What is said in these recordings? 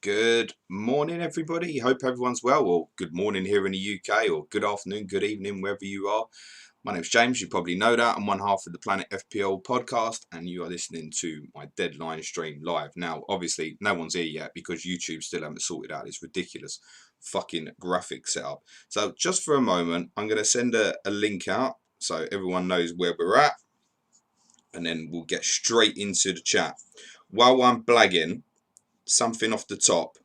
Good morning, everybody. Hope everyone's well, or good morning here in the UK, or good afternoon, good evening, wherever you are. My name's James. You probably know that. I'm one half of the Planet FPL podcast, and you are listening to my Deadline stream live. Now, obviously, no one's here yet because YouTube still haven't sorted out this ridiculous fucking graphic setup. So, just for a moment, I'm going to send a link out so everyone knows where we're at, and then we'll get straight into the chat. While I'm blagging, something off the top.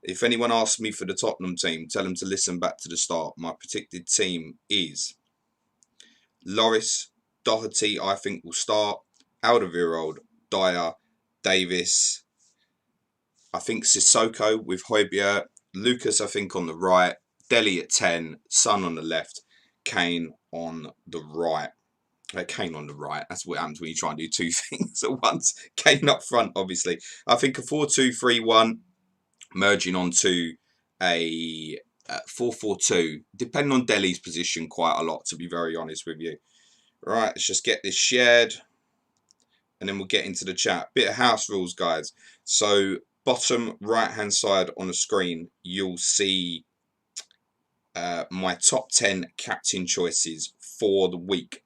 If anyone asks me for the Tottenham team, tell them to listen back to the start. My predicted team is Loris, Doherty, I think will start, Alderweireld, Dyer, Davis, I think Sissoko with Højbjerg, Lucas I think on the right, Dele at 10, Son on the left, Kane on the right. Kane on the right. That's what happens when you try and do two things at once. Kane up front, obviously. I think a 4-2-3-1 merging onto a 4-4-2, depending on Dele's position quite a lot, to be very honest with you. Right, let's just get this shared, and then we'll get into the chat. Bit of house rules, guys. So, bottom right-hand side on the screen, you'll see my top 10 captain choices for the week.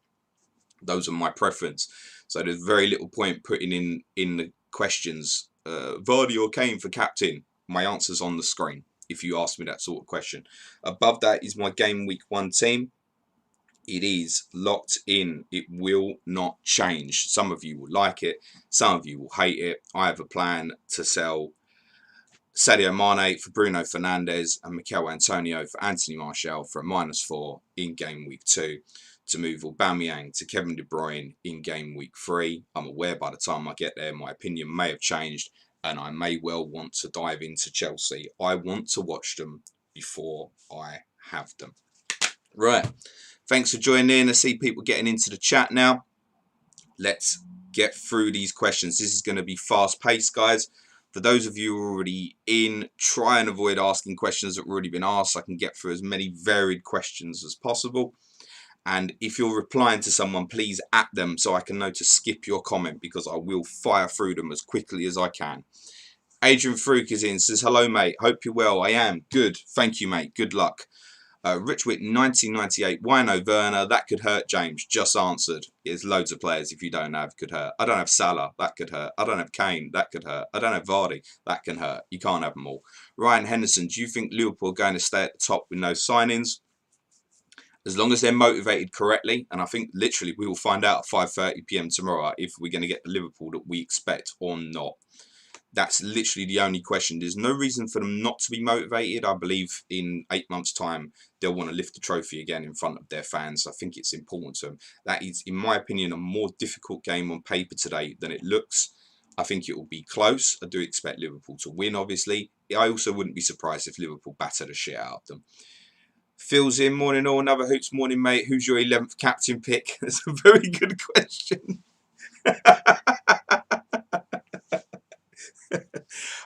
Those are my preference. So there's very little point putting in the questions, Vardy or Kane for captain. My answer's on the screen if you ask me that sort of question. Above that is my game week 1 team. It is locked in. It will not change. Some of you will like it. Some of you will hate it. I have a plan to sell Sadio Mane for Bruno Fernandes and Mikel Antonio for Anthony Martial for a -4 in game week 2. To move Aubameyang to Kevin De Bruyne in game week 3. I'm aware by the time I get there, my opinion may have changed, and I may well want to dive into Chelsea. I want to watch them before I have them. Right. Thanks for joining in. I see people getting into the chat now. Let's get through these questions. This is going to be fast-paced, guys. For those of you who are already in, try and avoid asking questions that have already been asked. So I can get through as many varied questions as possible. And if you're replying to someone, please at them so I can know to skip your comment, because I will fire through them as quickly as I can. Adrian Fruk is in, says, hello, mate. Hope you're well. I am. Good. Thank you, mate. Good luck. Richwick 1998. Why no Werner? That could hurt, James. Just answered. There's loads of players if you don't have could hurt. I don't have Salah. That could hurt. I don't have Kane. That could hurt. I don't have Vardy. That can hurt. You can't have them all. Ryan Henderson, do you think Liverpool are going to stay at the top with no signings? As long as they're motivated correctly, and I think literally we will find out at 5:30 p.m. tomorrow if we're going to get the Liverpool that we expect or not. That's literally the only question. There's no reason for them not to be motivated. I believe in 8 months' time, they'll want to lift the trophy again in front of their fans. I think it's important to them. That is, in my opinion, a more difficult game on paper today than it looks. I think it will be close. I do expect Liverpool to win, obviously. I also wouldn't be surprised if Liverpool batter the shit out of them. Phil's in, morning all, another Hoops morning, mate. Who's your 11th captain pick? That's a very good question.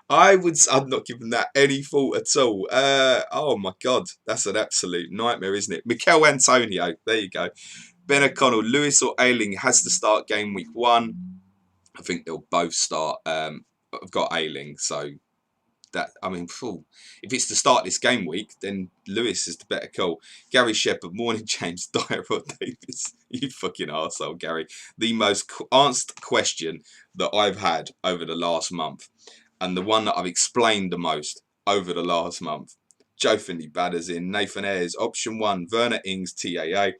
I'm not giving that any thought at all. Oh my God, that's an absolute nightmare, isn't it? Mikel Antonio, there you go. Ben O'Connell, Lewis or Ayling has to start game week 1. I think they'll both start. I've got Ayling, so that, I mean, if it's to start this game week, then Lewis is the better call. Gary Shepherd, morning, James. Dyer or Davis? You fucking arsehole, Gary. The most asked question that I've had over the last month, and the one that I've explained the most over the last month. Joe Finley batters in. Nathan Ayres, option 1, Werner Ings, TAA.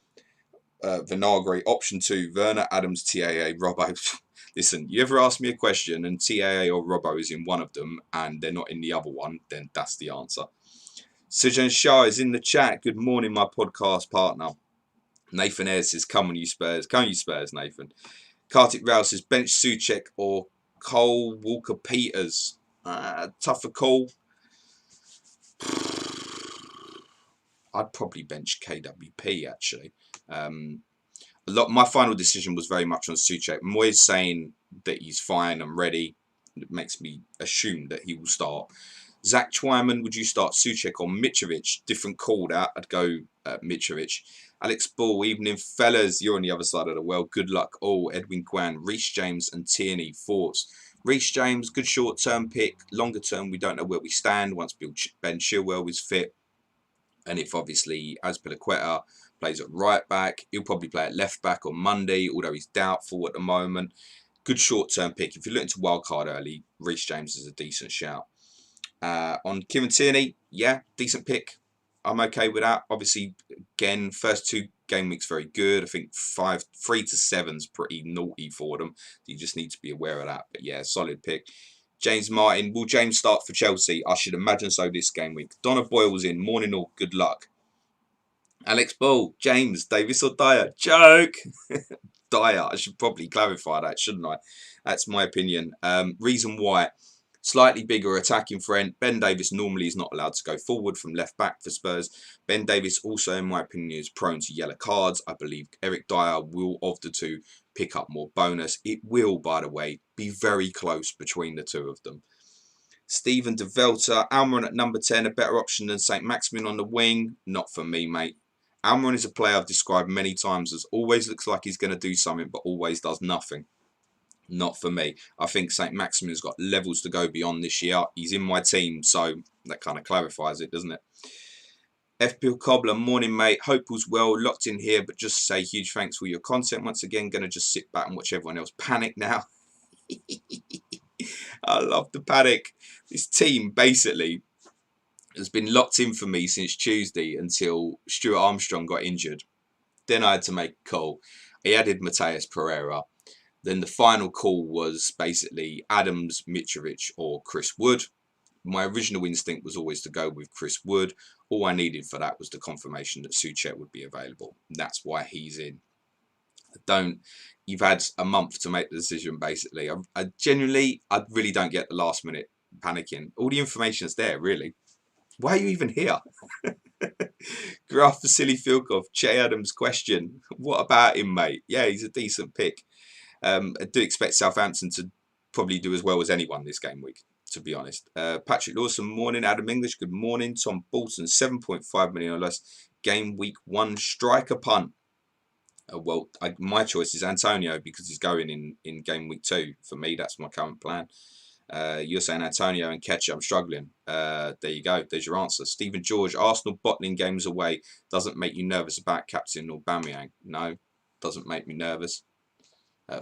Vinagre, option 2, Werner Adams, TAA. Robbo. Listen, you ever ask me a question and TAA or Robbo is in one of them and they're not in the other one, then that's the answer. Sujan Shah is in the chat. Good morning, my podcast partner. Nathan Ayres says, come on, you Spurs. Come on, you Spurs, Nathan. Kartik Rao says, bench Souček or Cole Walker-Peters. Tougher call. I'd probably bench KWP, actually. My final decision was very much on Souček. Moyes saying that he's fine and ready. It makes me assume that he will start. Zach Twyman, would you start Souček or Mitrovic? Different call that. I'd go Mitrovic. Alex Ball, evening fellas. You're on the other side of the world. Good luck all. Edwin Guan, Reece James and Tierney. Thoughts? Reece James, good short-term pick. Longer term, we don't know where we stand once Ben Chilwell is fit. And if obviously Azpilicueta plays at right back, he'll probably play at left back on Monday, although he's doubtful at the moment. Good short-term pick. If you're looking to wildcard early, Reece James is a decent shout. On Kieran Tierney, yeah, decent pick. I'm okay with that. Obviously, again, first 2 game weeks very good. I think 3 to 7's pretty naughty for them. You just need to be aware of that. But yeah, solid pick. James Martin, will James start for Chelsea? I should imagine so this game week. Donna Boyle's in. Morning all, good luck. Alex Ball, James, Davis or Dyer? Joke! Dyer, I should probably clarify that, shouldn't I? That's my opinion. Reason why. Slightly bigger attacking friend. Ben Davis normally is not allowed to go forward from left back for Spurs. Ben Davis also, in my opinion, is prone to yellow cards. I believe Eric Dyer will, of the two, pick up more bonus. It will, by the way, be very close between the two of them. Stephen De Velta, Almiron at number 10, a better option than St. Maximin on the wing? Not for me, mate. Almiron is a player I've described many times as always looks like he's going to do something, but always does nothing. Not for me. I think St. Maximin's got levels to go beyond this year. He's in my team, so that kind of clarifies it, doesn't it? FPL Cobbler, morning mate. Hope all's well. Locked in here, but just say huge thanks for your content. Once again, going to just sit back and watch everyone else panic now. I love the panic. This team basically has been locked in for me since Tuesday until Stuart Armstrong got injured. Then I had to make a call. He added Mateus Pereira. Then the final call was basically Adams, Mitrovic or Chris Wood. My original instinct was always to go with Chris Wood. All I needed for that was the confirmation that Souček would be available. That's why he's in. You've had a month to make the decision, basically. I really don't get the last minute panicking. All the information is there, really. Why are you even here? Graf Vasily Filkov, Che Adams question. What about him, mate? Yeah, he's a decent pick. I do expect Southampton to probably do as well as anyone this game week, to be honest. Patrick Lawson, morning. Adam English, good morning. Tom Bolton, 7.5 million or less. Game week 1 striker punt. My choice is Antonio because he's going in game week 2. For me, that's my current plan. You're saying Antonio and Ketchup, I'm struggling. There you go. There's your answer. Stephen George, Arsenal bottling games away doesn't make you nervous about captain Aubameyang. No, doesn't make me nervous.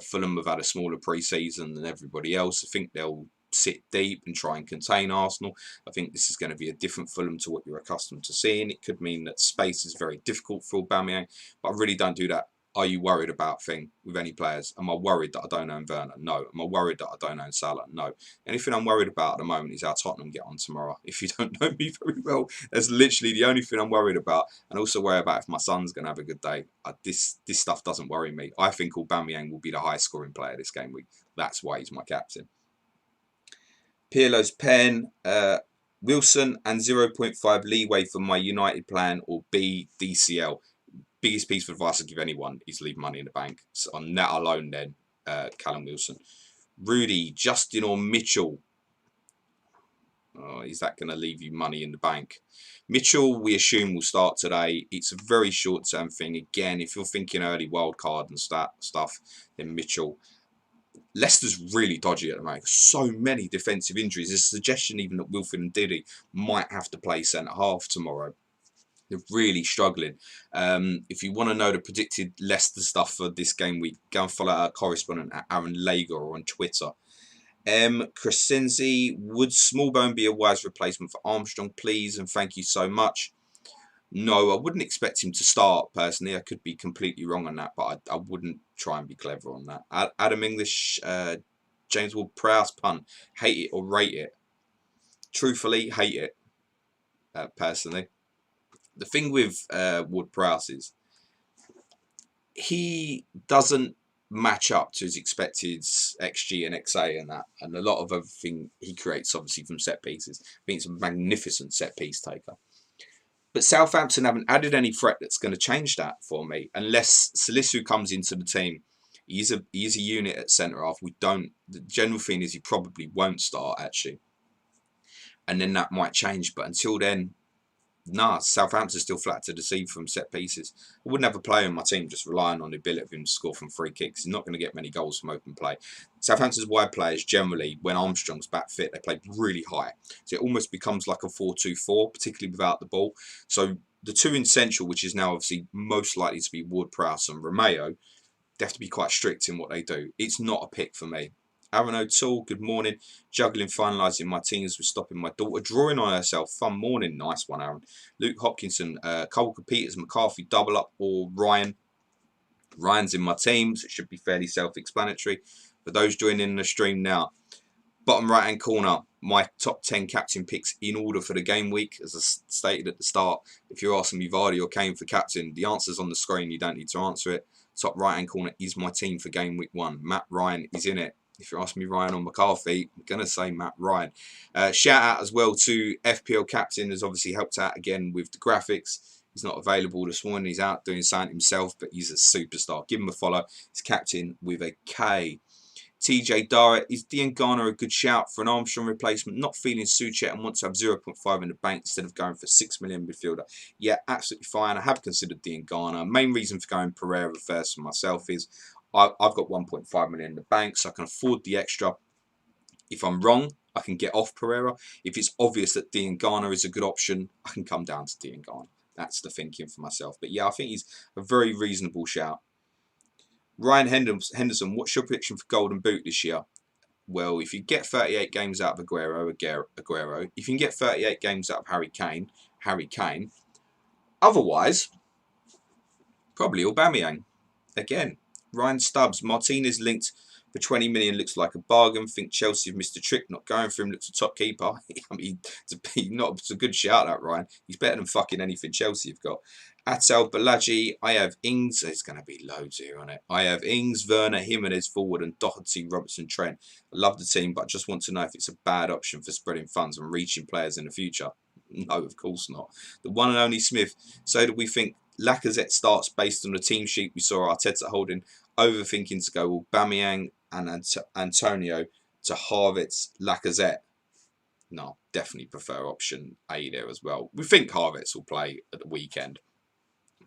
Fulham have had a smaller pre-season than everybody else. I think they'll sit deep and try and contain Arsenal. I think this is going to be a different Fulham to what you're accustomed to seeing. It could mean that space is very difficult for Aubameyang, but I really don't do that. Are you worried about thing with any players? Am I worried that I don't own Werner? No. Am I worried that I don't own Salah? No. Anything I'm worried about at the moment is how Tottenham get on tomorrow. If you don't know me very well, that's literally the only thing I'm worried about. And also worry about if my son's going to have a good day. This stuff doesn't worry me. I think Aubameyang will be the highest scoring player this game week. That's why he's my captain. Pirlo's pen. Wilson and 0.5 leeway for my United plan or B, DCL. Biggest piece of advice I give anyone is leave money in the bank. So on that alone then, Callum Wilson. Rudy, Justin or Mitchell? Oh, is that going to leave you money in the bank? Mitchell, we assume, will start today. It's a very short-term thing. Again, if you're thinking early wildcard and stuff, then Mitchell. Leicester's really dodgy at the moment. So many defensive injuries. There's a suggestion even that Wilfred and Diddy might have to play centre-half tomorrow. They're really struggling. If you want to know the predicted Leicester stuff for this game week, go and follow our correspondent at Aaron Lager on Twitter. Crescenzi, would Smallbone be a wise replacement for Armstrong, please? And thank you so much. No, I wouldn't expect him to start, personally. I could be completely wrong on that, but I wouldn't try and be clever on that. Adam English, James Ward-Prowse punt. Hate it or rate it? Truthfully, hate it, personally. The thing with Ward-Prowse is he doesn't match up to his expected XG and XA and that, and a lot of everything he creates obviously from set pieces. I think it's a magnificent set piece taker. But Southampton haven't added any threat that's going to change that for me, unless Salisu comes into the team. He's a unit at centre half. The general thing is he probably won't start actually, and then that might change. But until then, Nah, Southampton's still flat to deceive from set pieces. I wouldn't have a player in my team just relying on the ability of him to score from free kicks. He's not going to get many goals from open play. Southampton's wide players generally, when Armstrong's back fit, they play really high. So it almost becomes like a 4-2-4, particularly without the ball. So the two in central, which is now obviously most likely to be Ward-Prowse and Romeo, they have to be quite strict in what they do. It's not a pick for me. Aaron O'Toole, good morning. Juggling, finalising my teams with stopping my daughter drawing on herself. Fun morning. Nice one, Aaron. Luke Hopkinson, Colker Peters, McCarthy, double up, or Ryan. Ryan's in my team, so it should be fairly self-explanatory. For those joining the stream now, bottom right-hand corner, my top 10 captain picks in order for the game week. As I stated at the start, if you're asking me Vardy or Kane for captain, the answer's on the screen. You don't need to answer it. Top right-hand corner is my team for game week 1. Matt Ryan is in it. If you're asking me Ryan or McCarthy, I'm going to say Matt Ryan. Shout out as well to FPL Captain, has obviously helped out again with the graphics. He's not available this morning. He's out doing something himself, but he's a superstar. Give him a follow. He's captain with a K. TJ Dara, is Diangana a good shout for an Armstrong replacement? Not feeling Soucek and want to have 0.5 in the bank instead of going for 6 million midfielder. Yeah, absolutely fine. I have considered Diangana. Main reason for going Pereira first for myself is I've got 1.5 million in the bank, so I can afford the extra. If I'm wrong, I can get off Pereira. If it's obvious that Diangana is a good option, I can come down to Diangana. That's the thinking for myself. But yeah, I think he's a very reasonable shout. Ryan Henderson, what's your prediction for Golden Boot this year? Well, if you get 38 games out of Aguero. If you can get 38 games out of Harry Kane. Otherwise, probably Aubameyang. Again, Ryan Stubbs, Martinez linked for 20 million looks like a bargain. Think Chelsea have missed a trick not going for him. Looks a top keeper. I mean, it's a good shout out, Ryan. He's better than fucking anything Chelsea have got. Atal Balaji, I have Ings. There's going to be loads here on it. I have Ings, Werner, Jimenez forward, and Doherty, Robertson, Trent. I love the team, but I just want to know if it's a bad option for spreading funds and reaching players in the future. No, of course not. The one and only Smith. So do we think Lacazette starts based on the team sheet we saw Arteta holding? Overthinking to go Aubameyang and Antonio to Havertz, Lacazette. No, definitely prefer option A there as well. We think Havertz will play at the weekend.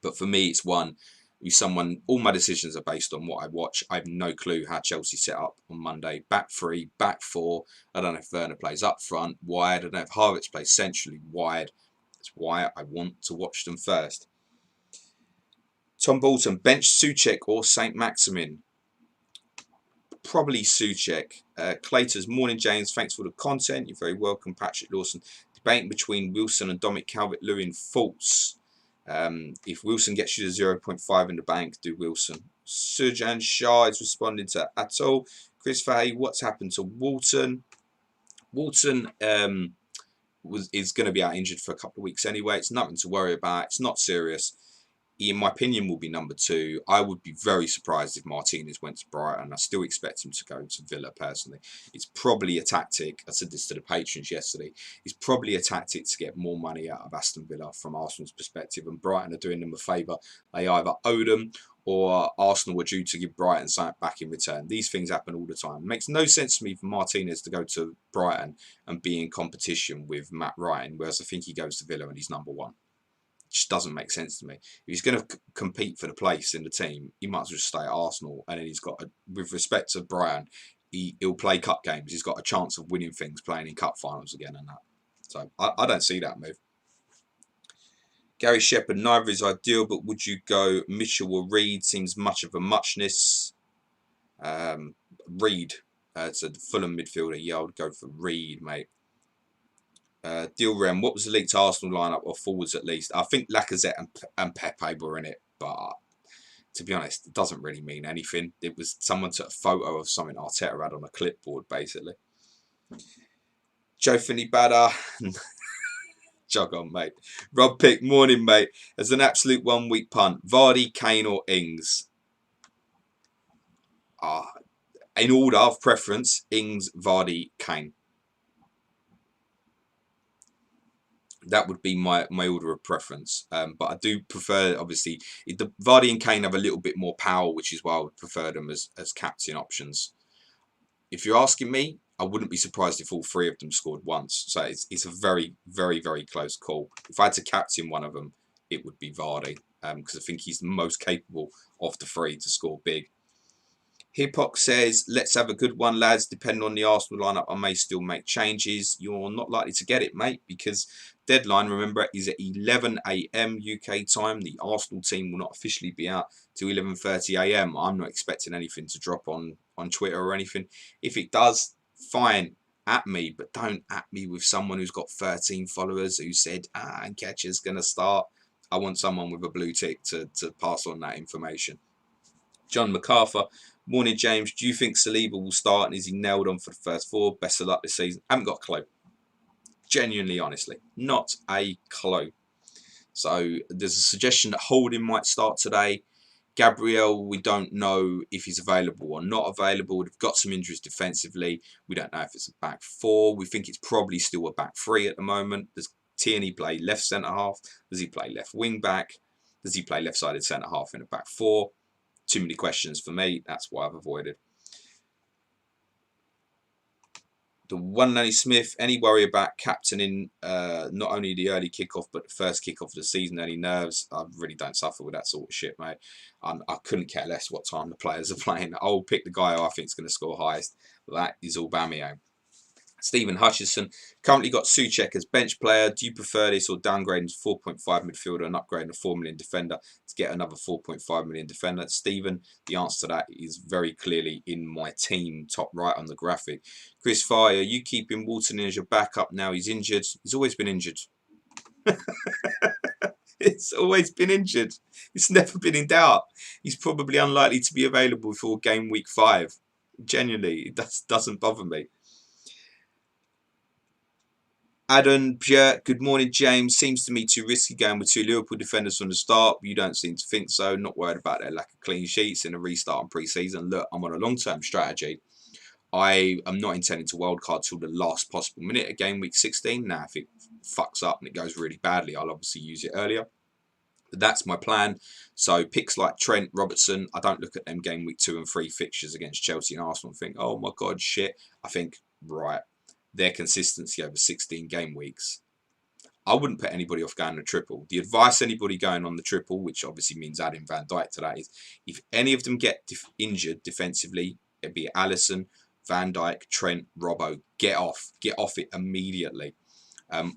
But for me, it's one who's someone, all my decisions are based on what I watch. I have no clue how Chelsea set up on Monday. Back 3, back 4. I don't know if Werner plays up front, wide. I don't know if Havertz plays centrally, wide. That's why I want to watch them first. Tom Bolton, bench Soucek or St. Maximin? Probably Soucek. Claytors, morning James, thanks for the content. You're very welcome. Patrick Lawson, debating between Wilson and Dominic Calvert-Lewin, false. If Wilson gets you to 0.5 in the bank, do Wilson. Surjan Shah is responding to Atol. Chris Fahey, what's happened to Walton? Walton is going to be out injured for a couple of weeks anyway. It's nothing to worry about. It's not serious. He, in my opinion, will be number 2. I would be very surprised if Martinez went to Brighton. I still expect him to go to Villa, personally. It's probably a tactic. I said this to the patrons yesterday. It's probably a tactic to get more money out of Aston Villa from Arsenal's perspective. And Brighton are doing them a favour. They either owe them or Arsenal were due to give Brighton something back in return. These things happen all the time. It makes no sense to me for Martinez to go to Brighton and be in competition with Matt Ryan, whereas I think he goes to Villa and he's number 1. Just doesn't make sense to me. If he's going to compete for the place in the team, he might as well stay at Arsenal. And then he's got, with respect to Brian, he'll play cup games. He's got a chance of winning things, playing in cup finals again and that. So I don't see that move. Gary Shepherd, neither is ideal, but would you go Mitchell or Reed? Seems much of a muchness. Reed, it's a Fulham midfielder. Yeah, I would go for Reed, mate. Dilrem, what was the leaked Arsenal lineup or forwards at least? I think Lacazette and Pepe were in it, but to be honest, it doesn't really mean anything. It was someone took a photo of something Arteta had on a clipboard, basically. Joe Finney Badder, jog on, mate. Rob Pick, morning, mate. As an absolute 1 week punt, Vardy, Kane, or Ings? In order of preference, Ings, Vardy, Kane. That would be my order of preference. But I do prefer, obviously, the Vardy and Kane have a little bit more power, which is why I would prefer them as captain options. If you're asking me, I wouldn't be surprised if all three of them scored once. So it's a very, very, very close call. If I had to captain one of them, it would be Vardy, because I think he's the most capable of the three to score big. Hipok says, let's have a good one, lads. Depending on the Arsenal lineup, I may still make changes. You're not likely to get it, mate, because deadline, remember, is at 11 a.m. UK time. The Arsenal team will not officially be out till 11:30 a.m. I'm not expecting anything to drop on Twitter or anything. If it does, fine, at me, but don't at me with someone who's got 13 followers who said, Nketiah's going to start. I want someone with a blue tick to pass on that information. John MacArthur, morning, James. Do you think Saliba will start and is he nailed on for the first four? Best of luck this season. I haven't got a clue. Genuinely, honestly, not a clue. So there's a suggestion that Holding might start today. Gabriel, we don't know if he's available or not available. We've got some injuries defensively. We don't know if it's a back four. We think it's probably still a back three at the moment. Does Tierney play left centre half? Does he play left wing back? Does he play left-sided centre half in a back four? Too many questions for me. That's why I've avoided. The one and only Smith, any worry about captaining not only the early kickoff but the first kickoff of the season? Any nerves? I really don't suffer with that sort of shit, mate. I couldn't care less what time the players are playing. I'll pick the guy who I think is going to score highest. That is Aubameyang. Stephen Hutchison, currently got Souček as bench player. Do you prefer this or downgrading to 4.5 midfielder and upgrading a 4 million defender to get another 4.5 million defender? Stephen, the answer to that is very clearly in my team, top right on the graphic. Chris Fire, you keeping Walton in as your backup now he's injured? He's always been injured. It's always been injured. It's never been in doubt. He's probably unlikely to be available before game week 5. Genuinely, it doesn't bother me. Adam Bjerg, good morning, James. Seems to me too risky going with 2 Liverpool defenders from the start. You don't seem to think so. Not worried about their lack of clean sheets in a restart on pre-season. Look, I'm on a long-term strategy. I am not intending to wildcard till the last possible minute of game week 16. Now, if it fucks up and it goes really badly, I'll obviously use it earlier. But that's my plan. So picks like Trent, Robertson, I don't look at them game week 2 and 3 fixtures against Chelsea and Arsenal and think, oh my God, shit. I think, right, their consistency over 16 game weeks. I wouldn't put anybody off going to triple. The advice anybody going on the triple, which obviously means adding Van Dijk to that, is if any of them get injured defensively, it'd be Alisson, Van Dijk, Trent, Robbo, get off it immediately.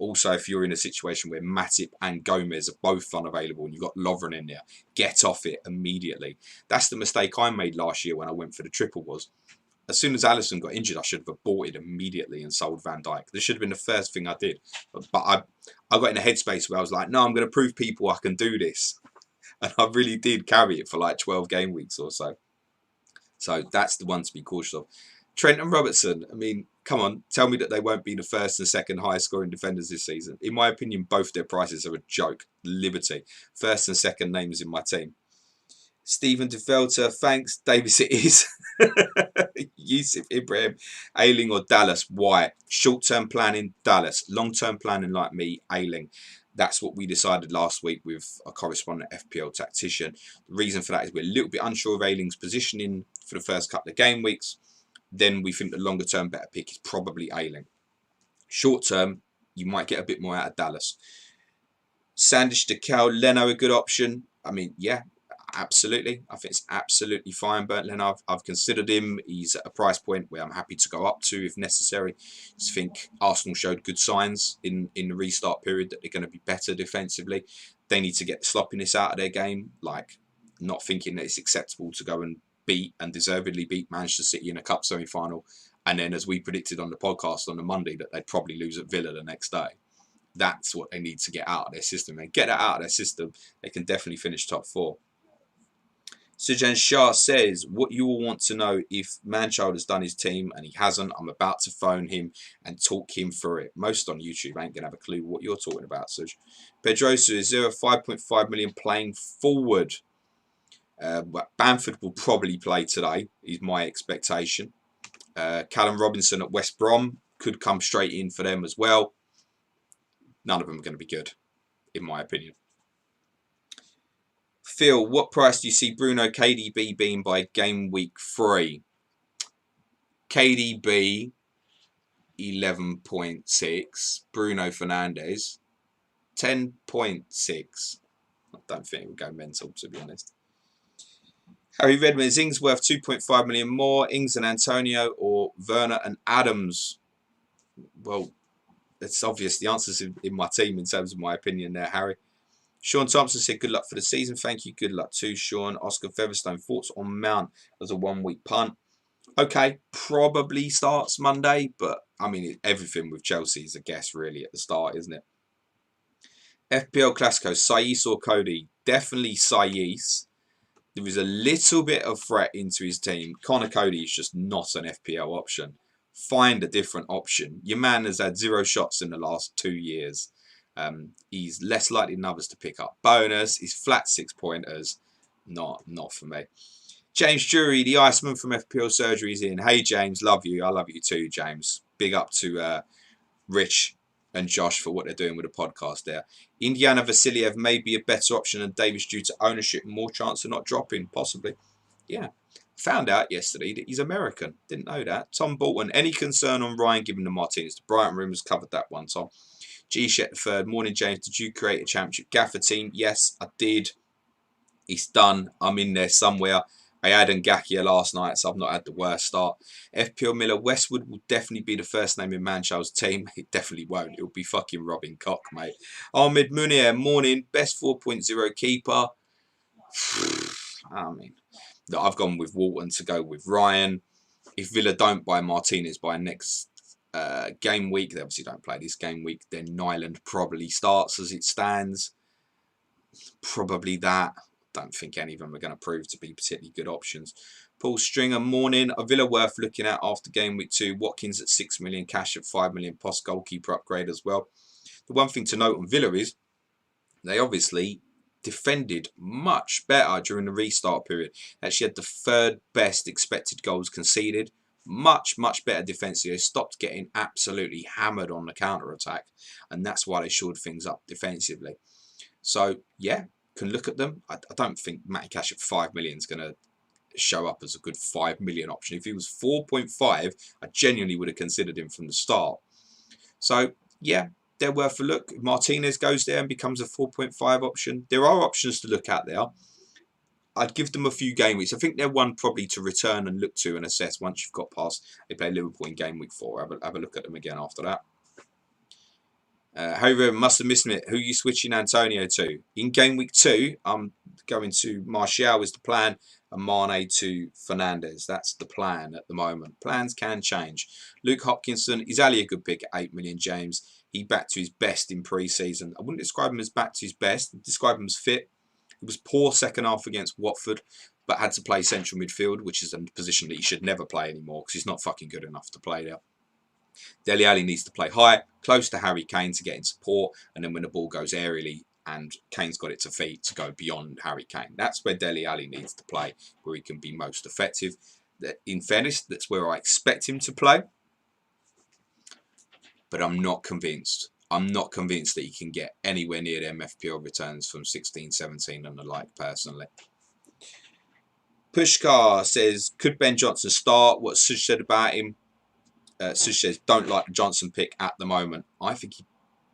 Also, if you're in a situation where Matip and Gomez are both unavailable and you've got Lovren in there, get off it immediately. That's the mistake I made last year when I went for the triple. Was as soon as Alisson got injured, I should have aborted immediately and sold Van Dijk. This should have been the first thing I did. But I got in a headspace where I was like, no, I'm going to prove people I can do this. And I really did carry it for like 12 game weeks or so. So that's the one to be cautious of. Trent and Robertson, I mean, come on, tell me that they won't be the first and second highest scoring defenders this season. In my opinion, both their prices are a joke. Liberty. First and second names in my team. Stephen DeVelter, thanks. Davis, it is. Yusuf Ibrahim, Ayling or Dallas? Why? Short-term planning, Dallas. Long-term planning, like me, Ayling. That's what we decided last week with a correspondent FPL tactician. The reason for that is we're a little bit unsure of Ayling's positioning for the first couple of game weeks. Then we think the longer-term better pick is probably Ayling. Short-term, you might get a bit more out of Dallas. Sandish Decal, Leno a good option? I mean, yeah. Absolutely. I think it's absolutely fine. Bernd Leno, I've considered him. He's at a price point where I'm happy to go up to if necessary. I just think Arsenal showed good signs in the restart period that they're going to be better defensively. They need to get the sloppiness out of their game, like not thinking that it's acceptable to go and beat and deservedly beat Manchester City in a cup semi-final. And then, as we predicted on the podcast on the Monday, that they'd probably lose at Villa the next day. That's what they need to get out of their system. And get that out of their system, they can definitely finish top 4. Sujan Shah says, what you all want to know if Manchild has done his team and he hasn't, I'm about to phone him and talk him through it. Most on YouTube ain't going to have a clue what you're talking about, Suj. Pedrosa, is there a 5.5 million playing forward? Bamford will probably play today, is my expectation. Callum Robinson at West Brom could come straight in for them as well. None of them are going to be good, in my opinion. Phil, what price do you see Bruno KDB being by game week 3? KDB, 11.6. Bruno Fernandes, 10.6. I don't think it would go mental, to be honest. Harry Redmond, is Ings worth 2.5 million more? Ings and Antonio, or Werner and Adams? Well, it's obvious the answer's in my team in terms of my opinion there, Harry. Sean Thompson said, good luck for the season. Thank you. Good luck too, Sean. Oscar Featherstone, thoughts on Mount as a 1 week punt? Okay, probably starts Monday, but I mean, everything with Chelsea is a guess really at the start, isn't it? FPL Classico, Saiss or Cody? Definitely Saiss. There is a little bit of threat into his team. Connor Cody is just not an FPL option. Find a different option. Your man has had 0 shots in the last 2 years. He's less likely than others to pick up bonus. He's flat 6-pointers. Not for me. James Drury, the Iceman from FPL Surgery, is in. Hey James, love you. I love you too, James. Big up to Rich and Josh for what they're doing with the podcast there. Indiana Vasiliev may be a better option than Davis due to ownership and more chance of not dropping, possibly. Yeah. Found out yesterday that he's American. Didn't know that. Tom Bolton, any concern on Ryan giving the Martinez? The Brighton Room has covered that one, Tom. G. Shet the third. Morning, James. Did you create a championship gaffer team? Yes, I did. It's done. I'm in there somewhere. I had Ngakia last night, so I've not had the worst start. FPL Miller, Westwood will definitely be the first name in Manchal's team. It definitely won't. It'll be fucking Robin Koch, mate. Ahmed Munir, morning. Best 4.0 keeper. I mean, I've gone with Walton to go with Ryan. If Villa don't buy Martinez by next game week, they obviously don't play this game week, then Nyland probably starts as it stands. Probably that. Don't think any of them are going to prove to be particularly good options. Paul Stringer, morning. A Villa worth looking at after game week 2. Watkins at 6 million, Cash at 5 million, post goalkeeper upgrade as well. The one thing to note on Villa is they obviously defended much better during the restart period. Actually had the 3rd best expected goals conceded. Much better defensively. They stopped getting absolutely hammered on the counter-attack. And that's why they shored things up defensively. So, yeah. Can look at them. I don't think Matty Cash at 5 million is going to show up as a good 5 million option. If he was 4.5, I genuinely would have considered him from the start. So, yeah, they're worth a look. If Martinez goes there and becomes a 4.5 option, there are options to look at there. I'd give them a few game weeks. I think they're one probably to return and look to and assess once you've got past. They play Liverpool in game week 4. Have a look at them again after that. However, must have missed it. Who are you switching Antonio to? In game week 2, I'm going to Martial is the plan and Mane to Fernandes. That's the plan at the moment. Plans can change. Luke Hopkinson, is Ali a good pick at 8 million, James? He back to his best in pre-season. I wouldn't describe him as back to his best. I'd describe him as fit. He was poor second half against Watford, but had to play central midfield, which is a position that he should never play anymore because he's not fucking good enough to play there. Dele Alli needs to play high, close to Harry Kane to get in support, and then when the ball goes aerially and Kane's got it to feet to go beyond Harry Kane. That's where Dele Alli needs to play, where he can be most effective. In fairness, that's where I expect him to play, but I'm not convinced. I'm not convinced that he can get anywhere near them FPL returns from 16, 17 and the like, personally. Pushkar says, could Ben Johnson start? What Sush said about him? Sush says, don't like the Johnson pick at the moment. I think he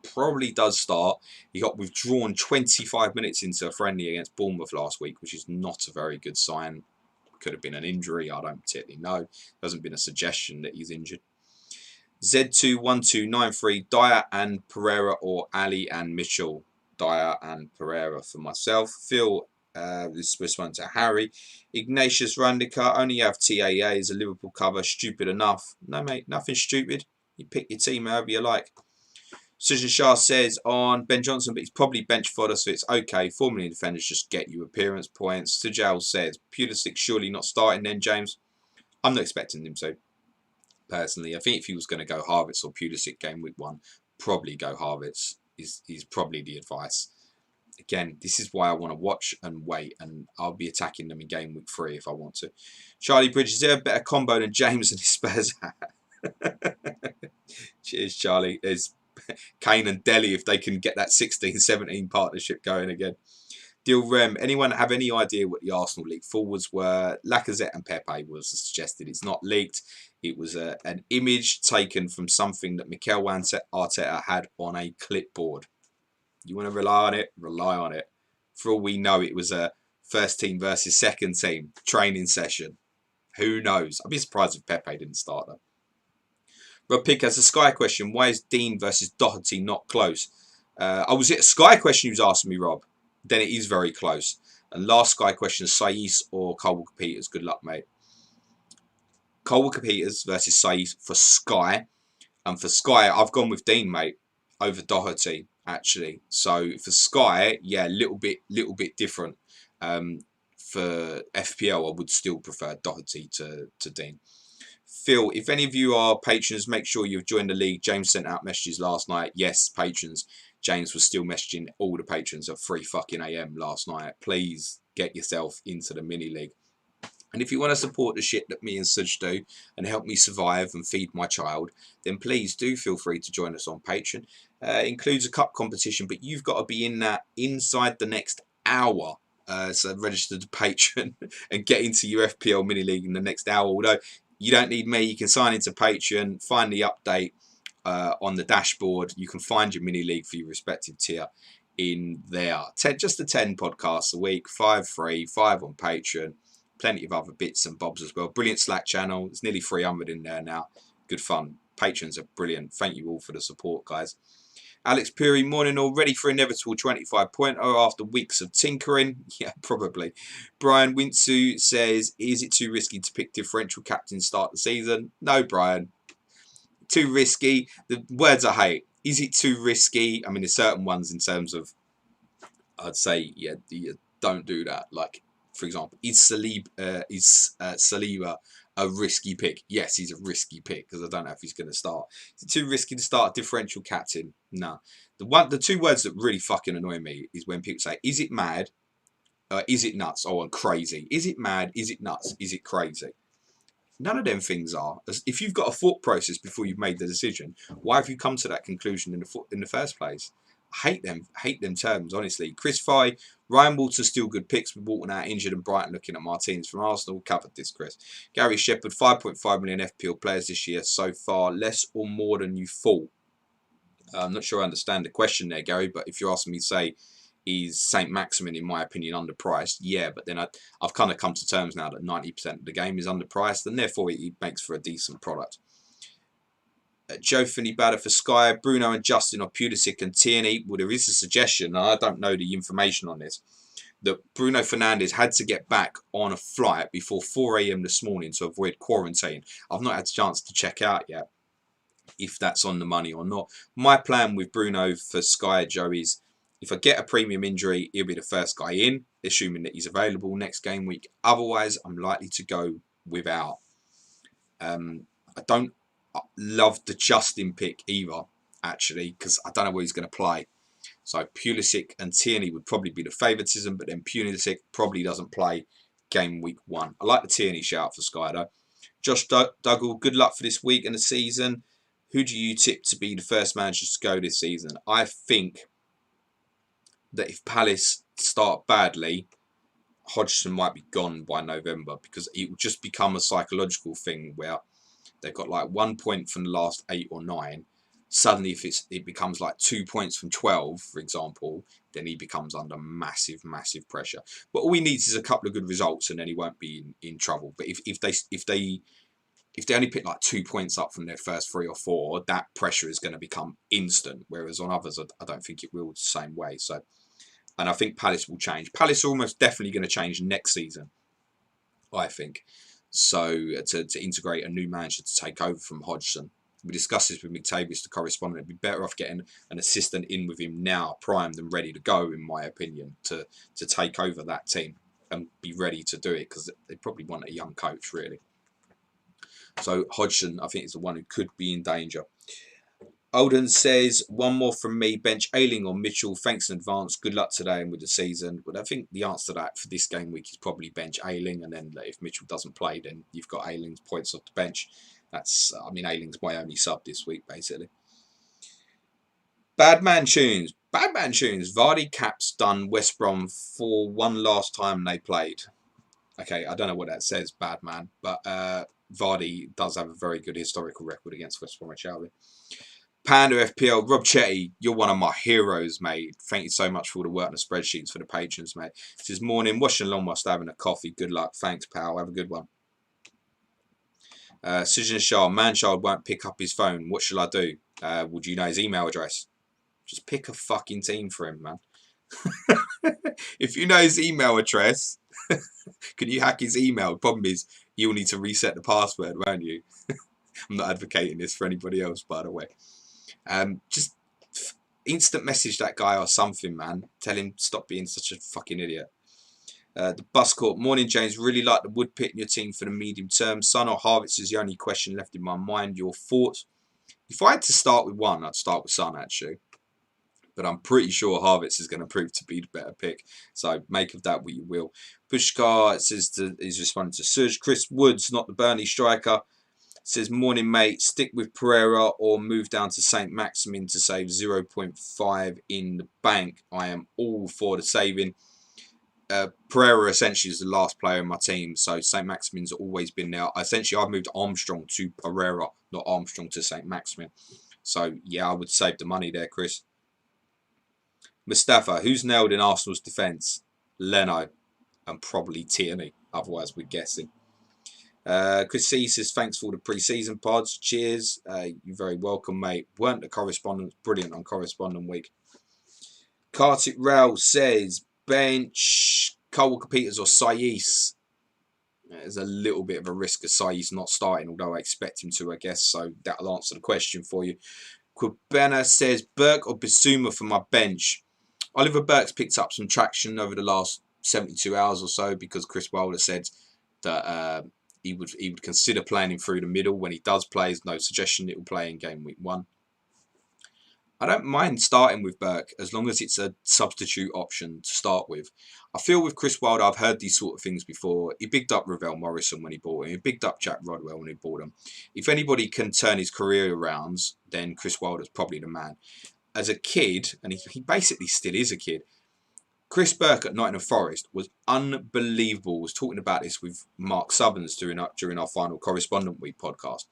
probably does start. He got withdrawn 25 minutes into a friendly against Bournemouth last week, which is not a very good sign. Could have been an injury. I don't particularly know. There hasn't been a suggestion that he's injured. Z21293, Dyer and Pereira or Ali and Mitchell? Dyer and Pereira for myself. Phil, this response to Harry. Ignatius Randika, only have TAA as a Liverpool cover. Stupid enough. No, mate, nothing stupid. You pick your team however you like. Susan Shah says on Ben Johnson, but he's probably bench fodder, so it's okay. 4 million defenders just get you appearance points. Sujal says, Pulisic surely not starting then, James? I'm not expecting him to, personally. I think if he was going to go Havertz or Pulisic game week 1, probably go Havertz is probably the advice. Again, this is why I want to watch and wait, and I'll be attacking them in game week 3 if I want to. Charlie Bridges, is there a better combo than James and his Spurs? Cheers, Charlie. There's Kane and Dele if they can get that 16-17 partnership going again. Dil Rem, anyone have any idea what the Arsenal league forwards were? Lacazette and Pepe was suggested. It's not leaked. It was an image taken from something that Mikel Arteta had on a clipboard. You want to rely on it? Rely on it. For all we know, it was a first team versus second team training session. Who knows? I'd be surprised if Pepe didn't start though. Rob Pick has a Sky question. Why is Dean versus Doherty not close? Was it a Sky question you was asking me, Rob? Then it is very close. And last Sky question, Saiss or Cole Walker-Peters? Good luck, mate. Cole Walker-Peters versus Saiss for Sky. And for Sky, I've gone with Dean, mate, over Doherty, actually. So for Sky, yeah, little bit different. For FPL, I would still prefer Doherty to Dean. Phil, if any of you are patrons, make sure you've joined the league. James sent out messages last night. Yes, patrons. James was still messaging all the patrons at 3 fucking AM last night. Please get yourself into the mini league. And if you want to support the shit that me and Suj do and help me survive and feed my child, then please do feel free to join us on Patreon. Includes a cup competition, but you've got to be in that inside the next hour. So register to Patreon and get into your FPL mini league in the next hour. Although you don't need me, you can sign into Patreon, find the update on the dashboard. You can find your mini league for your respective tier in there. Just the 10 podcasts a week, 5 free, 5 on Patreon. Plenty of other bits and bobs as well. Brilliant Slack channel. It's nearly 300 in there now. Good fun. Patrons are brilliant. Thank you all for the support, guys. Alex Puri, morning all. Ready for inevitable 25.0 after weeks of tinkering? Yeah, probably. Brian Winsu says, is it too risky to pick differential captain start the season? No, Brian. Too risky. The words I hate. Is it too risky? I mean, there's certain ones in terms of, I'd say, yeah, don't do that. Like, for example, is Saliba a risky pick? Yes, he's a risky pick because I don't know if he's going to start. Is it too risky to start a differential captain? No. The two words that really fucking annoy me is when people say, is it mad? Is it nuts? Oh, and crazy. Is it mad? Is it nuts? Is it crazy? None of them things are. If you've got a thought process before you've made the decision, why have you come to that conclusion in the first place? I hate them terms, honestly. Chris Fye, Ryan Walter still good picks with Walton out injured and Brighton looking at Martinez from Arsenal. Covered this, Chris. Gary Shepherd, 5.5 million FPL players this year so far, less or more than you thought. I'm not sure I understand the question there, Gary, but if you're asking me to say, is St. Maximin, in my opinion, underpriced? Yeah, but then I've kind of come to terms now that 90% of the game is underpriced, and therefore it makes for a decent product. Joe Finney Batter for Sky, Bruno and Justin or Pulisic and Tierney. Well, there is a suggestion, and I don't know the information on this, that Bruno Fernandes had to get back on a flight before 4 AM this morning to avoid quarantine. I've not had a chance to check out yet if that's on the money or not. My plan with Bruno for Sky, Joe, is if I get a premium injury, he'll be the first guy in, assuming that he's available next game week. Otherwise, I'm likely to go without. I don't love the Justin pick either, actually, because I don't know where he's going to play. So Pulisic and Tierney would probably be the favouritism, but then Pulisic probably doesn't play game week 1. I like the Tierney shout for Sky, though. Josh Dougal, good luck for this week and the season. Who do you tip to be the first managers to go this season? I think that if Palace start badly, Hodgson might be gone by November because it will just become a psychological thing where they've got like 1 point from the last 8 or 9. Suddenly, if it becomes like 2 points from 12, for example, then he becomes under massive, massive pressure. But all he needs is a couple of good results, and then he won't be in trouble. But if they only pick like 2 points up from their first 3 or 4, that pressure is going to become instant. Whereas on others, I don't think it will the same way. So, and I think Palace will change. Palace are almost definitely going to change next season, I think. So to integrate a new manager to take over from Hodgson. We discussed this with McTavish, the correspondent. It'd be better off getting an assistant in with him now, primed and ready to go, in my opinion, to take over that team and be ready to do it, because they probably want a young coach, really. So Hodgson, I think, is the one who could be in danger. Olden says, one more from me, bench Ayling or Mitchell. Thanks in advance. Good luck today and with the season. But I think the answer to that for this game week is probably bench Ayling. And then if Mitchell doesn't play, then you've got Ayling's points off the bench. Ayling's my only sub this week, basically. Badman Tunes. Vardy caps done West Brom for one last time they played. Okay, I don't know what that says, bad man, but Vardy does have a very good historical record against West Bromwich Albion. Panda FPL, Rob Chetty, you're one of my heroes, mate. Thank you so much for all the work on the spreadsheets for the patrons, mate. It says, morning, washing along whilst having a coffee. Good luck. Thanks, pal. Have a good one. Sujan Shah, Manchild won't pick up his phone. What shall I do? Would you know his email address? Just pick a fucking team for him, man. If you know his email address, can you hack his email? The problem is, you'll need to reset the password, won't you? I'm not advocating this for anybody else, by the way. Just instant message that guy or something, man. Tell him stop being such a fucking idiot. The bus court. Morning, James. Really like the wood pit in your team for the medium term. Son or Harvitz is the only question left in my mind. Your thoughts? If I had to start with one, I'd start with Son, actually. But I'm pretty sure Harvitz is going to prove to be the better pick. So make of that what you will. Pushkar, it says he's responding to Surge. Chris Woods, not the Burnley striker. Says, morning, mate. Stick with Pereira or move down to St. Maximin to save 0.5 in the bank. I am all for the saving. Pereira essentially is the last player in my team, so St. Maximin's always been there. Essentially, I've moved Armstrong to Pereira, not Armstrong to St. Maximin. So, yeah, I would save the money there, Chris. Mustafa, who's nailed in Arsenal's defence? Leno and probably Tierney. Otherwise, we're guessing. Chris C says, thanks for all the pre-season pods. Cheers. You're very welcome, mate. Weren't the correspondents brilliant on correspondent week? Kartik Rao says, bench Cole Walker-Peters or Saiz. There's a little bit of a risk of Saiz not starting, although I expect him to, I guess. So that'll answer the question for you. Quibena says, Burke or Bissouma for my bench. Oliver Burke's picked up some traction over the last 72 hours or so because Chris Wilder said that he would consider playing him through the middle when he does play. There's no suggestion it will play in game week 1. I don't mind starting with Burke as long as it's a substitute option to start with. I feel with Chris Wilder, I've heard these sort of things before. He bigged up Ravel Morrison when he bought him. He bigged up Jack Rodwell when he bought him. If anybody can turn his career around, then Chris Wilder's probably the man. As a kid, and he basically still is a kid, Chris Burke at Nottingham Forest was unbelievable. I was talking about this with Mark Southerns during our final Correspondent Week podcast.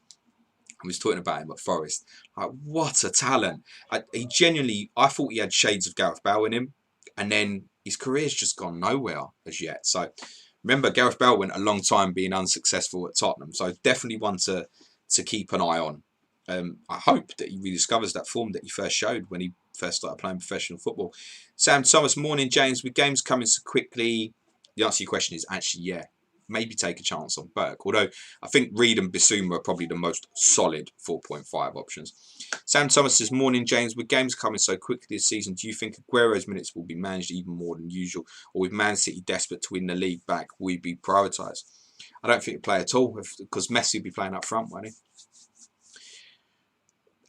I was talking about him at Forest. Like, what a talent. I thought he had shades of Gareth Bale in him. And then his career's just gone nowhere as yet. So, remember, Gareth Bale went a long time being unsuccessful at Tottenham. So, definitely one to keep an eye on. I hope that he rediscovers that form that he first showed when he first started playing professional football. Sam Thomas, morning, James. With games coming so quickly, the answer to your question is actually, yeah. Maybe take a chance on Burke. Although I think Reed and Bissouma are probably the most solid 4.5 options. Sam Thomas says, morning, James. With games coming so quickly this season, do you think Aguero's minutes will be managed even more than usual? Or with Man City desperate to win the league back, will he be prioritised? I don't think he'll play at all because Messi will be playing up front, won't he?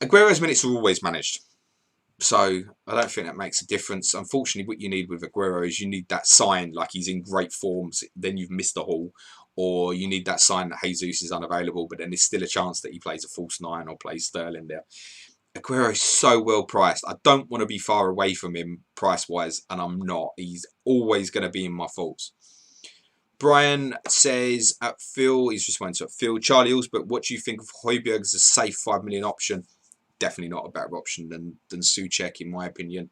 Aguero's minutes are always managed. So I don't think that makes a difference. Unfortunately, what you need with Aguero is you need that sign like he's in great form, then you've missed a haul. Or you need that sign that Jesus is unavailable, but then there's still a chance that he plays a false 9 or plays Sterling there. Aguero is so well priced. I don't want to be far away from him price-wise, and I'm not. He's always going to be in my thoughts. Brian says, at Phil, he's responding to Phil, Charlie Allsbrook, what do you think of Højbjerg as a safe 5 million option? Definitely not a better option than Souček, in my opinion.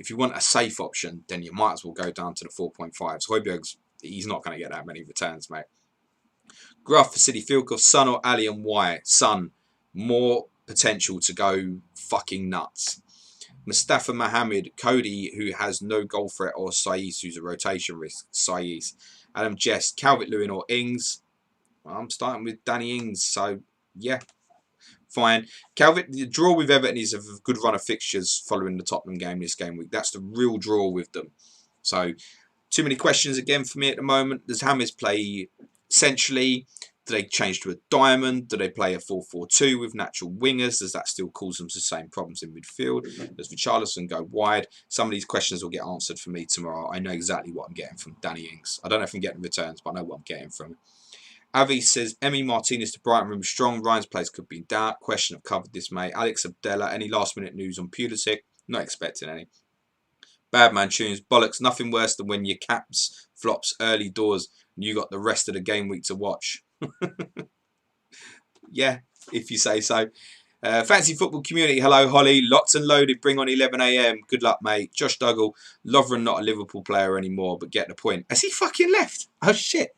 If you want a safe option, then you might as well go down to the 4.5s. Højbjerg's, he's not going to get that many returns, mate. Gruff for City Field Goal, Son or Ali and why? Son, more potential to go fucking nuts. Mustafa Mohammed, Cody, who has no goal threat, or Saiz, who's a rotation risk. Saiz. Adam Jess, Calvert-Lewin or Ings? Well, I'm starting with Danny Ings, so yeah. Fine. The draw with Everton is a good run of fixtures following the Tottenham game this game week. That's the real draw with them. So, too many questions again for me at the moment. Does James play essentially? Do they change to a diamond? Do they play a 4-4-2 with natural wingers? Does that still cause them the same problems in midfield? Does Richarlison go wide? Some of these questions will get answered for me tomorrow. I know exactly what I'm getting from Danny Ings. I don't know if I'm getting returns, but I know what I'm getting from him. Avi says, Emi Martinez to Brighton room strong. Ryan's place could be in doubt. Question, I've covered this, mate. Alex Abdella, any last minute news on Pulisic? Not expecting any. Badman Tunes, bollocks, nothing worse than when your caps flops early doors You got the rest of the game week to watch. Yeah, if you say so. Fancy football community, hello Holly, locked and loaded, bring on 11 a.m. Good luck, mate. Josh Duggle, Lovren not a Liverpool player anymore, but get the point. Has he fucking left? Oh shit.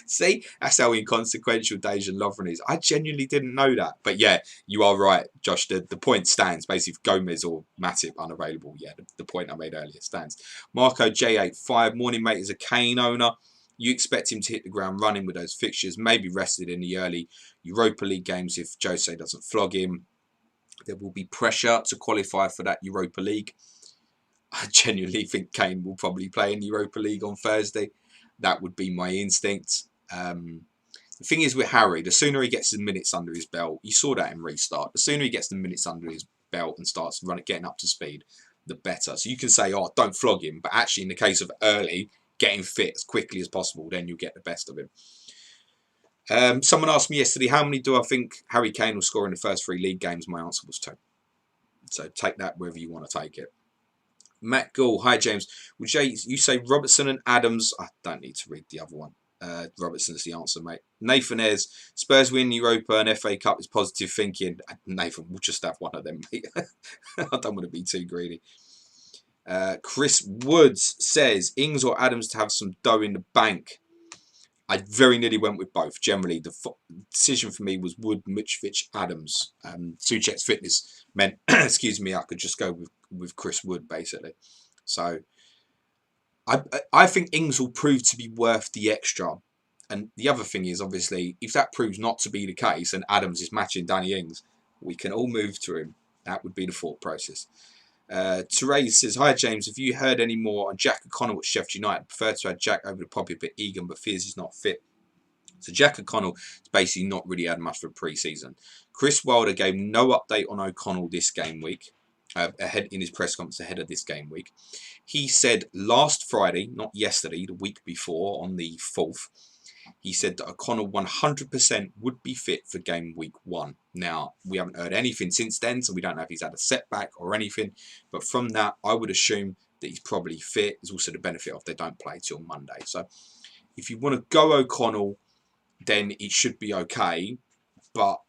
See, that's how inconsequential Dejan Lovren is. I genuinely didn't know that. But yeah, you are right, Josh. The point stands. Basically, if Gomez or Matip unavailable, yeah, the point I made earlier stands. Marco J85, morning mate, is a Kane owner. You expect him to hit the ground running with those fixtures, maybe rested in the early Europa League games if Jose doesn't flog him. There will be pressure to qualify for that Europa League. I genuinely think Kane will probably play in the Europa League on Thursday. That would be my instinct. The thing is with Harry, the sooner he gets the minutes under his belt, you saw that in restart, the sooner he gets the minutes under his belt and starts getting up to speed, the better. So you can say, oh, don't flog him. But actually, in the case of early, getting fit as quickly as possible, then you'll get the best of him. Someone asked me yesterday, how many do I think Harry Kane will score in the first 3 league games? My answer was 2. So take that wherever you want to take it. Matt Gould, hi James. Would you say Robertson and Adams? I don't need to read the other one. Robertson's the answer, mate. Nathan Ayres, Spurs win Europa and FA Cup is positive thinking. Nathan, we'll just have one of them, mate. I don't want to be too greedy. Chris Woods says, Ings or Adams to have some dough in the bank. I very nearly went with both. Generally, the decision for me was Wood, Mitrovic, Adams. Souček's fitness meant, excuse me, I could just go with Chris Wood, basically. So, I think Ings will prove to be worth the extra. And the other thing is, obviously, if that proves not to be the case and Adams is matching Danny Ings, we can all move to him. That would be the thought process. Therese says, hi James, have you heard any more on Jack O'Connell at Sheffield United? I prefer to have Jack over the Poppy, but Egan, but fears he's not fit. So Jack O'Connell has basically not really had much for pre-season. Chris Wilder gave no update on O'Connell this game week, ahead in his press conference ahead of this game week. He said last Friday, not yesterday, the week before, on the 4th, he said that O'Connell 100% would be fit for game week 1. Now, we haven't heard anything since then, so we don't know if he's had a setback or anything. But from that, I would assume that he's probably fit. There's also the benefit of they don't play till Monday. So if you want to go O'Connell, then it should be okay. But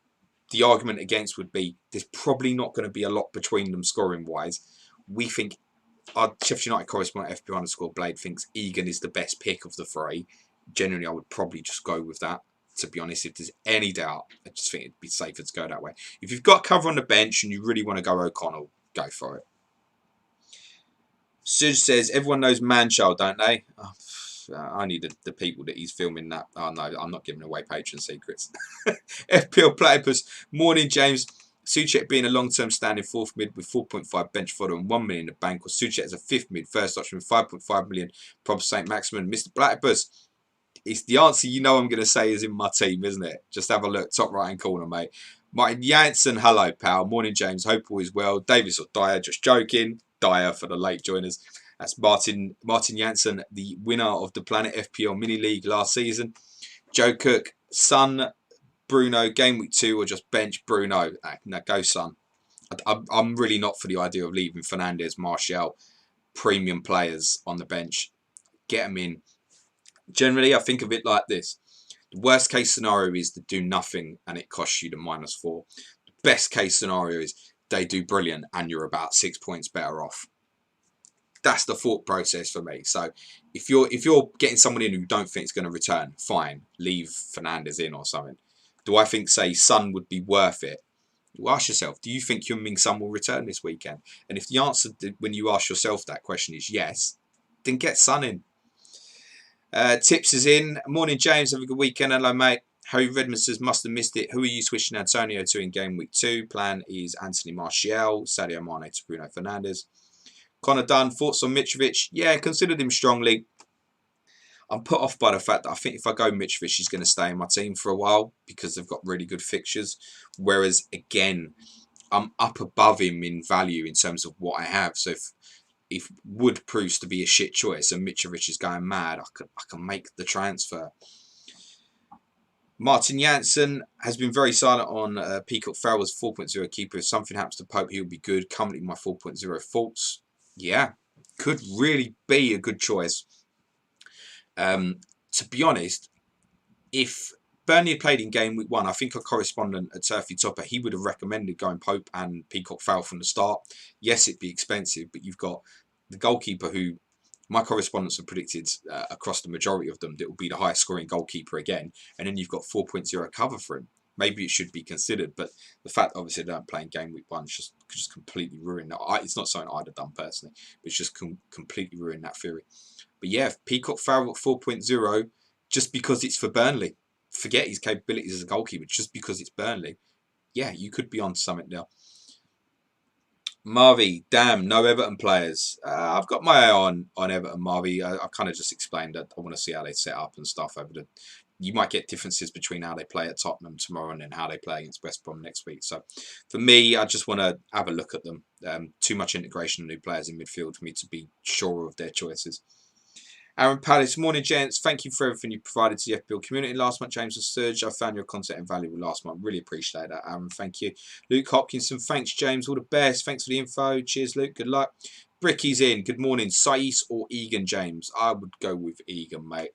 the argument against would be there's probably not going to be a lot between them scoring-wise. We think our Sheffield United correspondent, FPL_Blade, thinks Egan is the best pick of the 3. Generally, I would probably just go with that, to be honest. If there's any doubt, I just think it'd be safer to go that way. If you've got cover on the bench and you really want to go O'Connell, go for it. Suj says, everyone knows Manchild, don't they? Oh, only the people that he's filming that. Oh, no, I'm not giving away patron secrets. FPL Platypus, morning, James. Souček being a long-term standing 4th mid with 4.5 bench fodder and 1 million in the bank, or Souček as a 5th mid, first option with 5.5 million, Prob St. Maximin. Mr. Platypus, it's the answer you know I'm going to say is in my team, isn't it? Just have a look, top right-hand corner, mate. Martin Janssen, hello, pal. Morning, James. Hope all is well. Davis or Dyer, just joking. Dyer for the late joiners. That's Martin Janssen, the winner of the Planet FPL Mini League last season. Joe Cook, Son, Bruno, game week 2, or just bench Bruno. Now go Son. I'm really not for the idea of leaving Fernandes, Martial, premium players on the bench. Get them in. Generally, I think of it like this. The worst case scenario is to do nothing and it costs you the -4. The best case scenario is they do brilliant and you're about 6 points better off. That's the thought process for me. So if you're getting someone in who you don't think is going to return, fine, leave Fernandes in or something. Do I think, say, Son would be worth it? You ask yourself, do you think Heung-min Son will return this weekend? And if the answer when you ask yourself that question is yes, then get Son in. Tips is in. Morning, James. Have a good weekend. Hello, mate. Harry Redmond says, must have missed it. Who are you switching Antonio to in game week 2? Plan is Anthony Martial, Sadio Mane to Bruno Fernandes. Connor Dunn, thoughts on Mitrovic? Yeah, considered him strongly. I'm put off by the fact that I think if I go Mitrovic, he's going to stay in my team for a while because they've got really good fixtures. Whereas, again, I'm up above him in value in terms of what I have. So if Wood proves to be a shit choice and Mitrovic is going mad, I can make the transfer. Martin Janssen has been very silent on Peacock Farrell's 4.0 keeper. If something happens to Pope, he'll be good. Currently, my 4.0 faults. Yeah, could really be a good choice. to be honest, if Burnley had played in game week 1, I think our correspondent at Turfy Topper, he would have recommended going Pope and Peacock Fowl from the start. Yes, it'd be expensive, but you've got the goalkeeper who my correspondents have predicted across the majority of them that will be the highest scoring goalkeeper again, and then you've got 4.0 cover for him. Maybe it should be considered, but the fact obviously they don't play in game week 1 just completely ruined that. It's not something I'd have done personally, but it's just completely ruined that theory. But yeah, Peacock Fowl at 4.0, just because it's for Burnley. Forget his capabilities as a goalkeeper, just because it's Burnley. Yeah, you could be on something there. Marvy, damn, no Everton players. I've got my eye on Everton, Marvy. I kind of just explained that I want to see how they set up and stuff over the. You might get differences between how they play at Tottenham tomorrow and then how they play against West Brom next week. So for me, I just want to have a look at them. Too much integration of new players in midfield for me to be sure of their choices. Aaron Palace, morning gents. Thank you for everything you provided to the FPL community last month, James and Sturge. I found your content invaluable last month. Really appreciate that, Aaron. Thank you. Luke Hopkinson, thanks, James. All the best. Thanks for the info. Cheers, Luke. Good luck. Bricky's in. Good morning. Saiz or Egan, James? I would go with Egan, mate.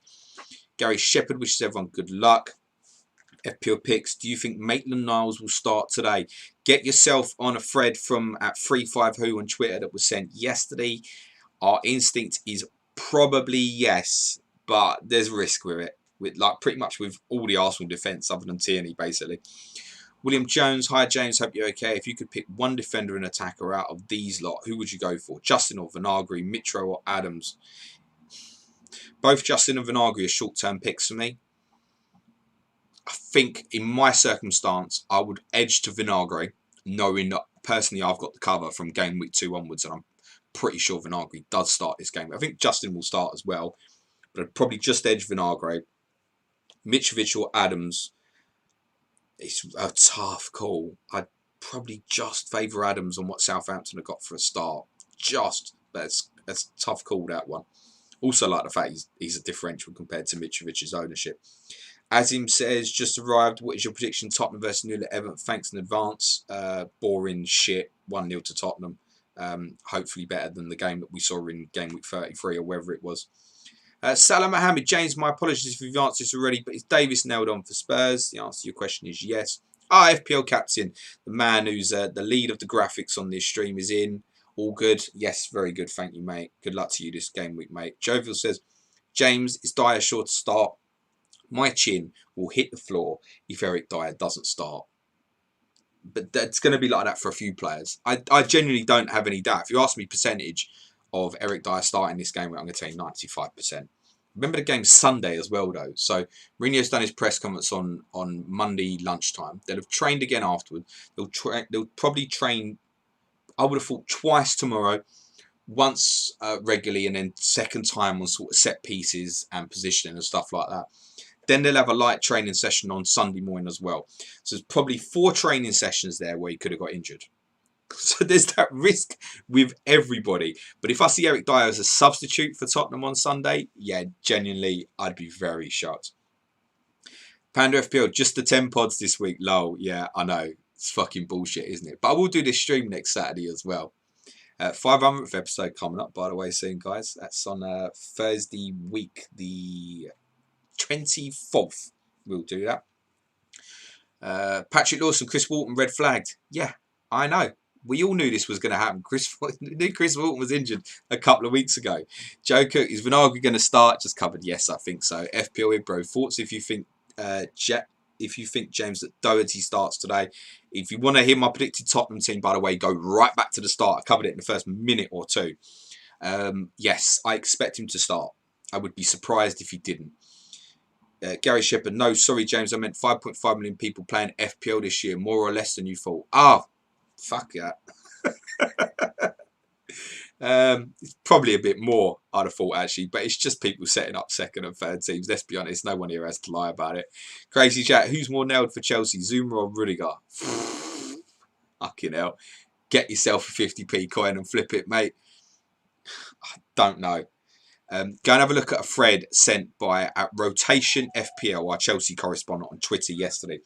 Gary Shepherd wishes everyone good luck. FPL picks. Do you think Maitland-Niles will start today? Get yourself on a thread from at 35who on Twitter that was sent yesterday. Our instinct is probably yes, but there's risk with it. With pretty much with all the Arsenal defence other than Tierney, basically. William Jones, hi James, hope you're okay. If you could pick one defender and attacker out of these lot, who would you go for? Justin or Vinagre, Mitro or Adams? Both Justin and Vinagre are short-term picks for me. I think in my circumstance, I would edge to Vinagre, knowing that personally I've got the cover from game week 2 onwards, and I'm pretty sure Vinagre does start this game. I think Justin will start as well, but I'd probably just edge Vinagre. Mitrovic or Adams, it's a tough call. I'd probably just favour Adams on what Southampton have got for a start. But it's a tough call, that one. Also like the fact he's a differential compared to Mitrovic's ownership. Azim says, just arrived. What is your prediction? Tottenham versus Newell at Everton. Thanks in advance. Boring shit. 1-0 to Tottenham. Hopefully better than the game that we saw in game week 33 or wherever it was. Salah Mohammed, James, my apologies if you've answered this already, but is Davis nailed on for Spurs? The answer to your question is yes. FPL captain, the man who's the lead of the graphics on this stream is in. All good? Yes, very good. Thank you, mate. Good luck to you this game week, mate. Jovial says, James, is Dyer sure to start? My chin will hit the floor if Eric Dyer doesn't start. But that's going to be like that for a few players. I genuinely don't have any doubt. If you ask me percentage of Eric Dyer starting this game, I'm going to tell you 95%. Remember the game Sunday as well, though. So Mourinho's done his press conference on Monday lunchtime. They'll have trained again afterwards. They'll probably train, I would have thought, twice tomorrow. Once regularly, and then second time on sort of set pieces and positioning and stuff like that. Then they'll have a light training session on Sunday morning as well. So there's probably 4 training sessions there where he could have got injured. So there's that risk with everybody. But if I see Eric Dyer as a substitute for Tottenham on Sunday, yeah, genuinely, I'd be very shocked. Panda FPL, just the 10 pods this week. Lol, yeah, I know. It's fucking bullshit, isn't it? But I will do this stream next Saturday as well. 500th episode coming up, by the way, soon, guys. That's on Thursday week, the 24th. We'll do that. Patrick Lawson, Chris Walton, red flagged. Yeah, I know. We all knew this was going to happen. Chris Walton was injured a couple of weeks ago. Joe Cook, is Vinagre going to start? Just covered. Yes, I think so. FPL Ibro, thoughts if you think James that Doherty starts today. If you want to hear my predicted Tottenham team, by the way, go right back to the start. I covered it in the first minute or two. Yes, I expect him to start. I would be surprised if he didn't. Gary Shepherd, no, sorry, James. I meant 5.5 million people playing FPL this year, more or less than you thought. Fuck that. It's probably a bit more, I'd have thought, actually, but it's just people setting up second and third teams. Let's be honest, no one here has to lie about it. Crazy Jack, who's more nailed for Chelsea, Zuma or Rudiger? Fucking hell. Get yourself a 50p coin and flip it, mate. I don't know. Go and have a look at a thread sent by at Rotation FPL, our Chelsea correspondent, on Twitter yesterday.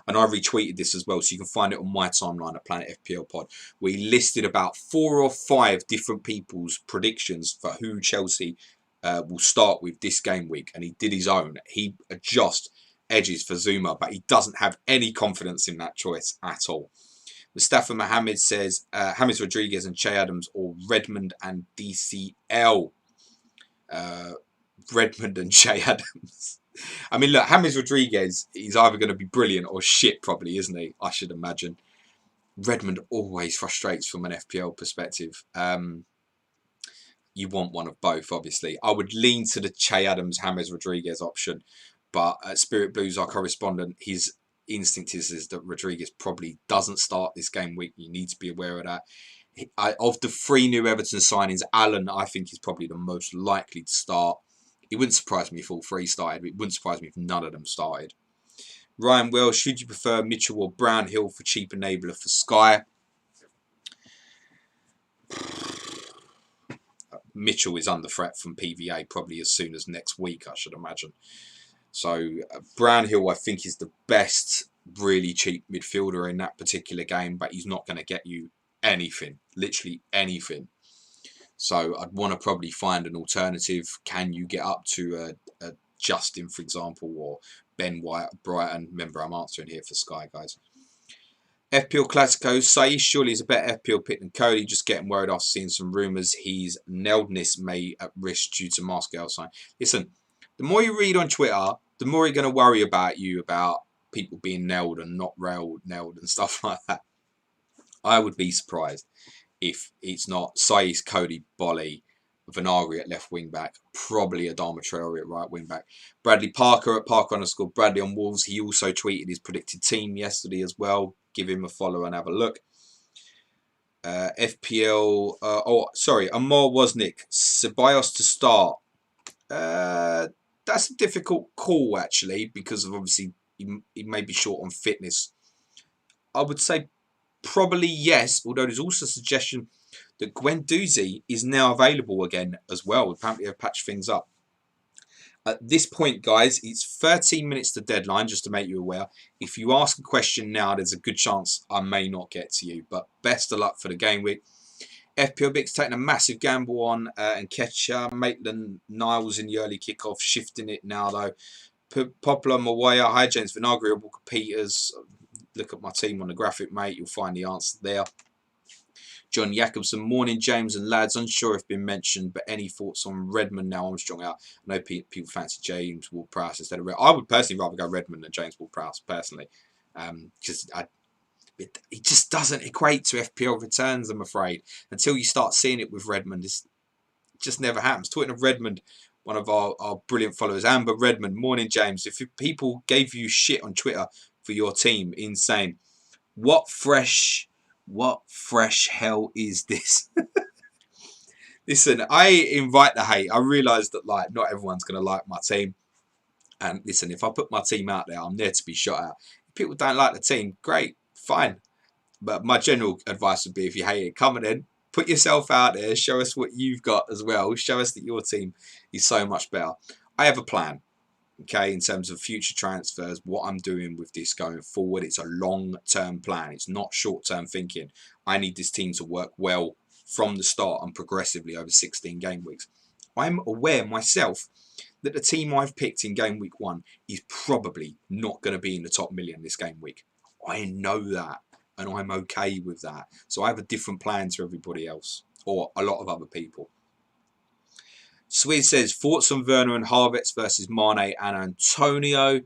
And I retweeted this as well, so you can find it on my timeline at Planet FPL Pod. We listed about 4 or 5 different people's predictions for who Chelsea will start with this game week, and he did his own. He adjusts edges for Zuma, but he doesn't have any confidence in that choice at all. Mustafa Mohammed says James Rodriguez and Che Adams, or Redmond and DCL. Redmond and Che Adams. I mean, look, James Rodriguez, he's either going to be brilliant or shit, probably, isn't he? I should imagine. Redmond always frustrates from an FPL perspective. You want one of both, obviously. I would lean to the Che Adams, James Rodriguez option, but Spirit Blues, our correspondent, his instinct is that Rodriguez probably doesn't start this game week. You need to be aware of that. Of the 3 new Everton signings, Allen, I think, is probably the most likely to start. It wouldn't surprise me if all 3 started, but it wouldn't surprise me if none of them started. Ryan Wells, should you prefer Mitchell or Brownhill for cheap enabler for Sky? Mitchell is under threat from PVA probably as soon as next week, I should imagine. So Brownhill, I think, is the best really cheap midfielder in that particular game, but he's not going to get you anything, literally anything. So I'd want to probably find an alternative. Can you get up to a Justin, for example, or Ben White at Brighton? Remember, I'm answering here for Sky, guys. FPL Classico, Saish surely is a better FPL pick than Cody. Just getting worried after seeing some rumours his nailedness may at risk due to Maskell sign. Listen, the more you read on Twitter, the more you're going to worry about people being nailed and not nailed and stuff like that. I would be surprised if it's not Saish, Cody, Bolly, Vinagre at left wing back, probably Adama Traore at right wing back. Bradley Parker at Parker_Bradley on Wolves. He also tweeted his predicted team yesterday as well. Give him a follow and have a look. FPL. Amar Wozniak. Ceballos to start. That's a difficult call actually, because of obviously he may be short on fitness. I would say probably yes, although there's also a suggestion that Guendouzi is now available again as well. Apparently they've patched things up. At this point, guys, it's 13 minutes to deadline, just to make you aware. If you ask a question now, there's a good chance I may not get to you. But best of luck for the game week. FPL Bix taking a massive gamble on Nketiah. Maitland-Niles in the early kickoff, shifting it now, though. Poplar, Mawaya, Hi James, Vinagre, Walker Peters. Look at my team on the graphic, mate. You'll find the answer there. John Jacobson, morning, James and lads. Unsure if been mentioned, but any thoughts on Redmond now Armstrong out? I know people fancy James Ward-Prowse instead of Redmond. I would personally rather go Redmond than James Ward-Prowse, personally. Because it just doesn't equate to FPL returns, I'm afraid. Until you start seeing it with Redmond, it just never happens. Talking of Redmond, one of our brilliant followers, Amber Redmond, morning, James. If people gave you shit on Twitter for your team, insane. What fresh hell is this? Listen, I invite the hate. I realise that not everyone's going to like my team. And listen, if I put my team out there, I'm there to be shot at. If people don't like the team, great, fine. But my general advice would be, if you hate it, come on in, put yourself out there, show us what you've got as well. Show us that your team is so much better. I have a plan. Okay, in terms of future transfers, what I'm doing with this going forward, it's a long-term plan. It's not short-term thinking. I need this team to work well from the start and progressively over 16 game weeks. I'm aware myself that the team I've picked in game week 1 is probably not going to be in the top million this game week. I know that, and I'm okay with that. So I have a different plan to everybody else, or a lot of other people. Swizz says, thoughts on Werner and Havertz versus Mane and Antonio.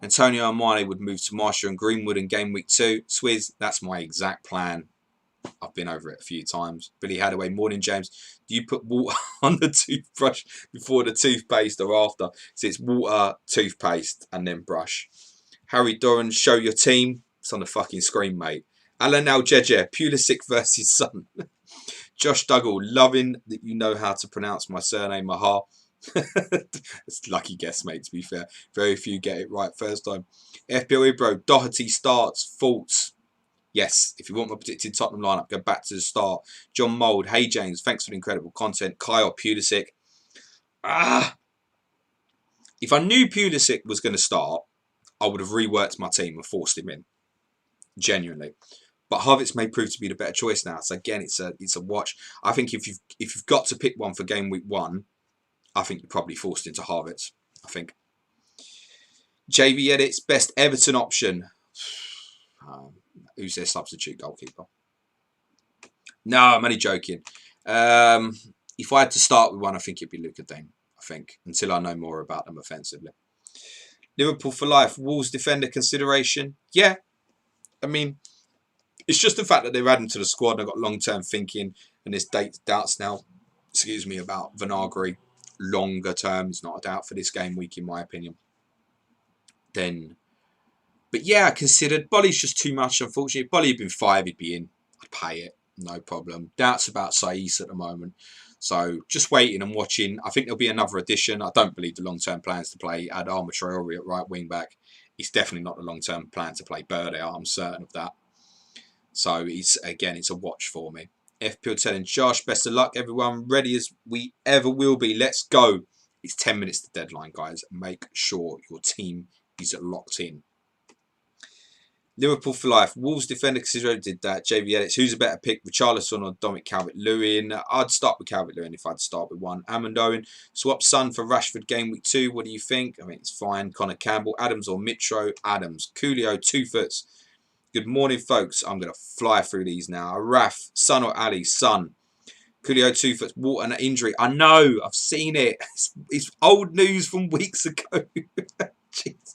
Antonio and Mane would move to Marshall and Greenwood in game week 2. Swizz, that's my exact plan. I've been over it a few times. Billy Hadaway, morning, James. Do you put water on the toothbrush before the toothpaste or after? So it's water, toothpaste, and then brush. Harry Doran, show your team. It's on the fucking screen, mate. Alan Aljeje, Pulisic versus Son. Josh Duggal, loving that you know how to pronounce my surname, Maha. It's a lucky guess, mate, to be fair. Very few get it right first time. FPL Ibro, Doherty starts, thoughts. Yes, if you want my predicted Tottenham lineup, go back to the start. John Mould, hey James, thanks for the incredible content. Kyle Pulisic. If I knew Pulisic was going to start, I would have reworked my team and forced him in. Genuinely. But Havertz may prove to be the better choice now. So again, it's a watch. I think if you've got to pick one for game week 1, I think you're probably forced into Havertz. I think. JV Edits, best Everton option. Who's their substitute goalkeeper? No, I'm only joking. If I had to start with one, I think it'd be Luka Dean. I think, until I know more about them offensively. Liverpool for life. Wolves defender consideration. Yeah. I mean, it's just the fact that they're adding to the squad and they've got long-term thinking and there's doubts now, about Vinagre. Longer term is not a doubt for this game week, in my opinion. But yeah, I considered Bolly's just too much, unfortunately. If Bolly had been 5, he'd be in. I'd pay it. No problem. Doubts about Saiss at the moment. So just waiting and watching. I think there'll be another addition. I don't believe the long-term plans to play Adama Traore at right wing back. It's definitely not the long-term plan to play Bird out. I'm certain of that. So it's a watch for me. FPL telling Josh, best of luck, everyone. Ready as we ever will be. Let's go. It's 10 minutes to deadline, guys. Make sure your team is locked in. Liverpool for life. Wolves defender considered did that. JV Edits. Who's a better pick? Richarlison or Dominic Calvert-Lewin? I'd start with Calvert-Lewin if I'd start with one. Amendoin. Swap Son for Rashford game week 2. What do you think? I mean, it's fine. Connor Campbell. Adams or Mitro? Adams. Coolio, 2 foots. Good morning, folks. I'm going to fly through these now. Raf. Son or Ali? Son. Coolio, 2 foots. What an injury. I know. I've seen it. It's old news from weeks ago. Jeez.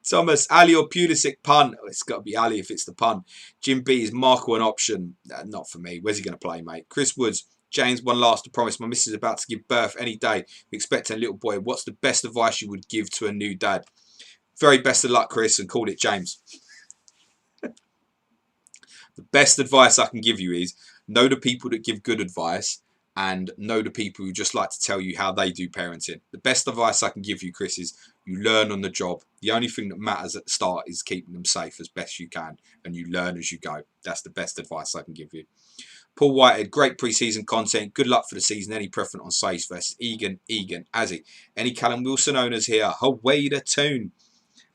Thomas, Ali or Pulisic punt? Oh, it's got to be Ali if it's the punt. Jim B, is Marco an option? Not for me. Where's he going to play, mate? Chris Woods, James, one last to promise. My missus is about to give birth any day. We expect a little boy. What's the best advice you would give to a new dad? Very best of luck, Chris, and call it James. The best advice I can give you is know the people that give good advice and know the people who just like to tell you how they do parenting. The best advice I can give you, Chris, is you learn on the job. The only thing that matters at the start is keeping them safe as best you can, and you learn as you go. That's the best advice I can give you. Paul Whitehead, great pre-season content. Good luck for the season. Any preference on Saiss versus Egan, Azzy. Any Callum Wilson owners here? Away the tune.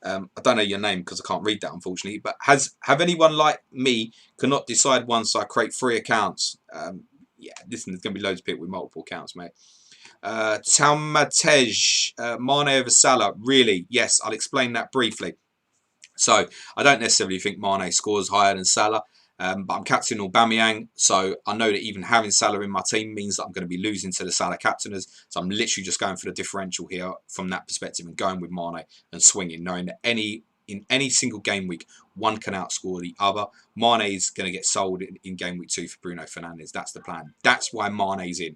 I don't know your name because I can't read that, unfortunately. But have anyone like me cannot decide once I create 3 accounts? Yeah, listen, there's going to be loads of people with multiple accounts, mate. Talmatej, Mane over Salah. Really? Yes, I'll explain that briefly. So, I don't necessarily think Mane scores higher than Salah. But I'm captaining Aubameyang, so I know that even having Salah in my team means that I'm going to be losing to the Salah captainers. So I'm literally just going for the differential here from that perspective and going with Mane and swinging, knowing that in any single game week, one can outscore the other. Mane is going to get sold in game week 2 for Bruno Fernandes. That's the plan. That's why Mane's in.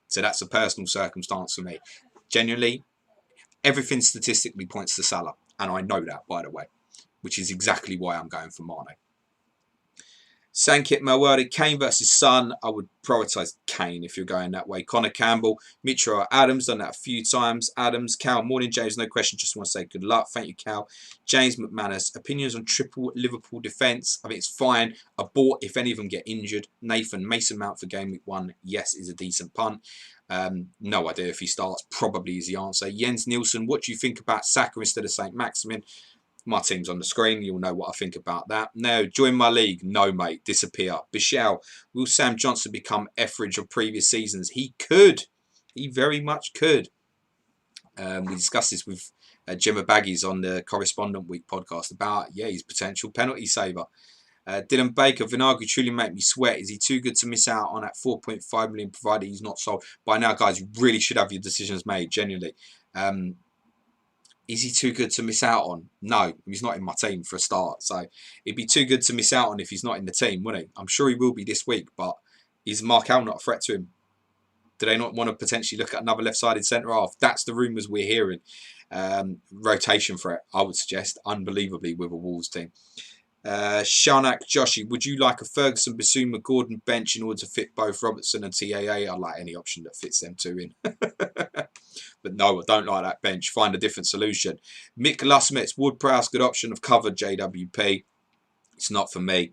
So that's a personal circumstance for me. Genuinely, everything statistically points to Salah. And I know that, by the way, which is exactly why I'm going for Mane. Sankit Mawari, Kane versus Son. I would prioritise Kane if you're going that way. Connor Campbell, Mitro Adams, done that a few times. Adams, Cal, morning James, no question, just want to say good luck. Thank you, Cal. James McManus, opinions on triple Liverpool defence. I think it's fine. Abort if any of them get injured. Nathan, Mason Mount for game week 1, yes, is a decent punt. No idea if he starts, probably is the answer. Jens Nielsen, what do you think about Saka instead of St. Maximin? My team's on the screen. You'll know what I think about that. No, join my league. No, mate. Disappear. Bichelle. Will Sam Johnson become Etheridge of previous seasons? He could. He very much could. We discussed this with Gemma Baggies on the Correspondent Week podcast about, his potential penalty saver. Dylan Baker, Vinagre truly make me sweat. Is he too good to miss out on at 4.5 million provided he's not sold? By now, guys, you really should have your decisions made, genuinely. Is he too good to miss out on? No, he's not in my team for a start. So it'd be too good to miss out on if he's not in the team, wouldn't he? I'm sure he will be this week, but is Markel not a threat to him? Do they not want to potentially look at another left-sided centre-half? That's the rumours we're hearing. Rotation threat, I would suggest, unbelievably with a Wolves team. Shanak Joshi, would you like a Ferguson, Basuma, Gordon bench in order to fit both Robertson and TAA? I like any option that fits them two in. But no, I don't like that bench. Find a different solution. Mick Lusmets, Wood Prowse, good option. I've covered JWP. It's not for me.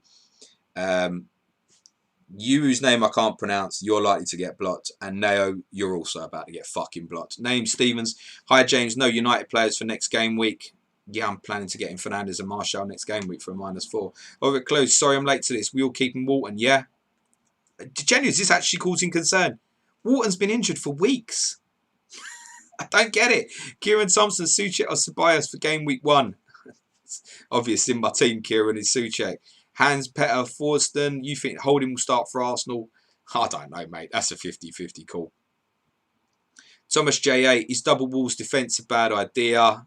You, whose name I can't pronounce, you're likely to get blocked. And Neo, you're also about to get fucking blocked. Name Stevens. Hi, James. No United players for next game week. Yeah, I'm planning to get in Fernandes and Martial next game week for a -4. Over close. Sorry I'm late to this. We all keeping Walton. Yeah. Genuinely, is this actually causing concern? Walton's been injured for weeks. I don't get it. Kieran Thompson, Souček or Ceballos for game week 1. Obviously, my team, Kieran, is Souček. Hans Petter Forston, you think Holding will start for Arsenal? I don't know, mate. That's a 50-50 call. Thomas J8, is double walls defence a bad idea?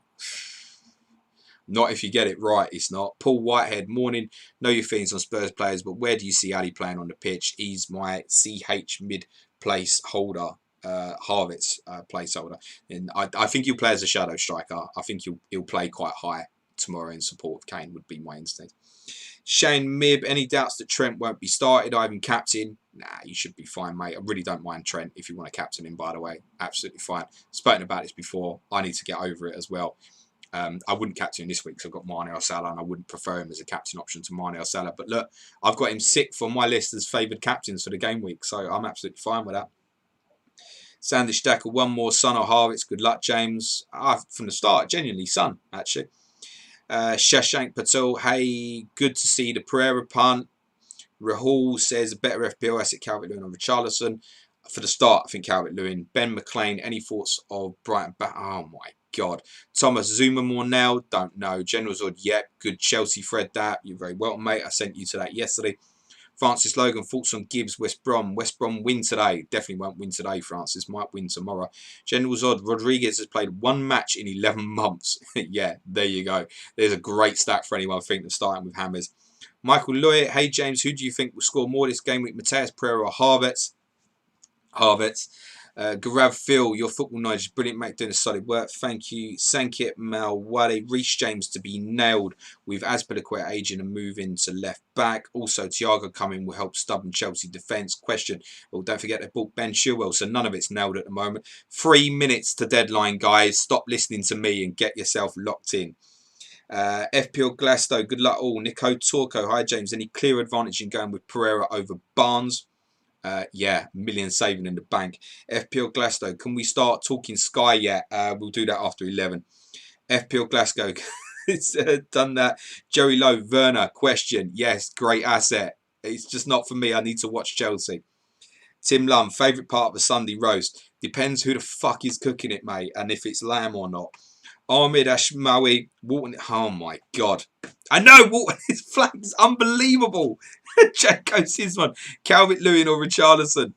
Not if you get it right, it's not. Paul Whitehead, morning. Know your feelings on Spurs players, but where do you see Ali playing on the pitch? He's my CH mid-place holder, Harvit's placeholder. And I think he'll play as a shadow striker. I think he'll play quite high tomorrow in support of Kane, would be my instinct. Shane Mibb, any doubts that Trent won't be started? Ivan captain? Nah, you should be fine, mate. I really don't mind Trent if you want to captain him, by the way. Absolutely fine. Spoken about this before. I need to get over it as well. I wouldn't captain him this week because I've got Mane or Salah, and I wouldn't prefer him as a captain option to Mane or Salah. But look, I've got him sixth on my list as favoured captains for the game week, so I'm absolutely fine with that. Sandy Stacker, one more, Son or Harvitz. Good luck, James. From the start, genuinely Son, actually. Shashank Patel, hey, good to see the Pereira punt. Rahul says a better FPL asset, Calvert-Lewin or Richarlison. For the start, I think Calvert-Lewin. Ben McLean, any thoughts of Brighton back? Oh my God. Thomas Zuma more now? Don't know. General Zord, yep. Good Chelsea thread that. You're very welcome, mate. I sent you to that yesterday. Francis Logan, thoughts on Gibbs, West Brom. West Brom win today. Definitely won't win today, Francis. Might win tomorrow. General Zod, Rodriguez has played one match in 11 months. Yeah, there you go. There's a great stat for anyone thinking of starting with hammers. Michael Lawyer, hey James, who do you think will score more this game week? Mateus Pereira or Harvitz? Harvitz. Garav Phil, your football knowledge is brilliant, mate. Doing a solid work. Thank you. Sankit Malwale, Reece James to be nailed with Azpilicueta aging and moving to left back. Also, Thiago coming will help stubborn Chelsea defence. Question. Well, don't forget they bought Ben Chilwell, so none of it's nailed at the moment. 3 minutes to deadline, guys. Stop listening to me and get yourself locked in. FPL Glasto, good luck all. Nico Torco, hi James. Any clear advantage in going with Pereira over Barnes? Yeah, million saving in the bank. FPL Glasgow, can we start talking Sky yet? We'll do that after 11. FPL Glasgow, it's done that. Joey Lowe, Werner, question. Yes, great asset. It's just not for me. I need to watch Chelsea. Tim Lum, favourite part of a Sunday roast. Depends who the fuck is cooking it, mate, and if it's lamb or not. Ahmed Ashmawi, Walton. Oh my God. I know, Walton, his flag is unbelievable. Jacko Sisman, Calvert-Lewin or Richarlison.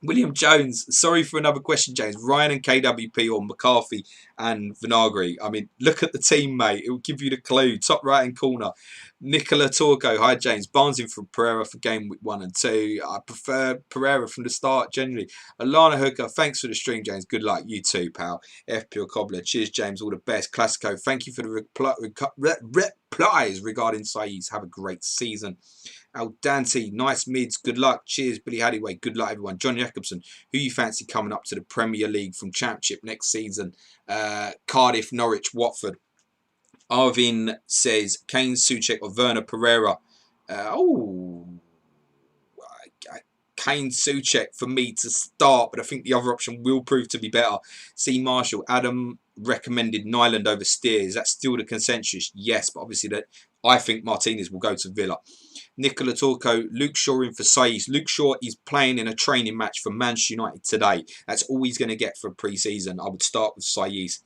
William Jones, sorry for another question, James. Ryan and KWP or McCarthy and Vinagre. I mean, look at the team, mate. It will give you the clue. Top right hand corner. Nicola Torco, hi James. Barnes in for Pereira for game week 1 and 2. I prefer Pereira from the start, generally. Alana Hooker, thanks for the stream, James. Good luck. You too, pal. FPL Cobbler, cheers, James. All the best. Classico, thank you for the replies regarding Saiz. Have a great season. Al Dante, nice mids. Good luck. Cheers, Billy Hadaway. Good luck, everyone. John Jacobson, who you fancy coming up to the Premier League from Championship next season? Cardiff, Norwich, Watford. Arvin says Kane, Souček or Werner Pereira. Kane, Souček for me to start, but I think the other option will prove to be better. C. Marshall, Adam recommended Nyland over Steer. Is that still the consensus? Yes, but obviously that I think Martinez will go to Villa. Nicola Torco, Luke Shaw in for Saiz. Luke Shaw is playing in a training match for Manchester United today. That's all he's going to get for pre-season. I would start with Saiz.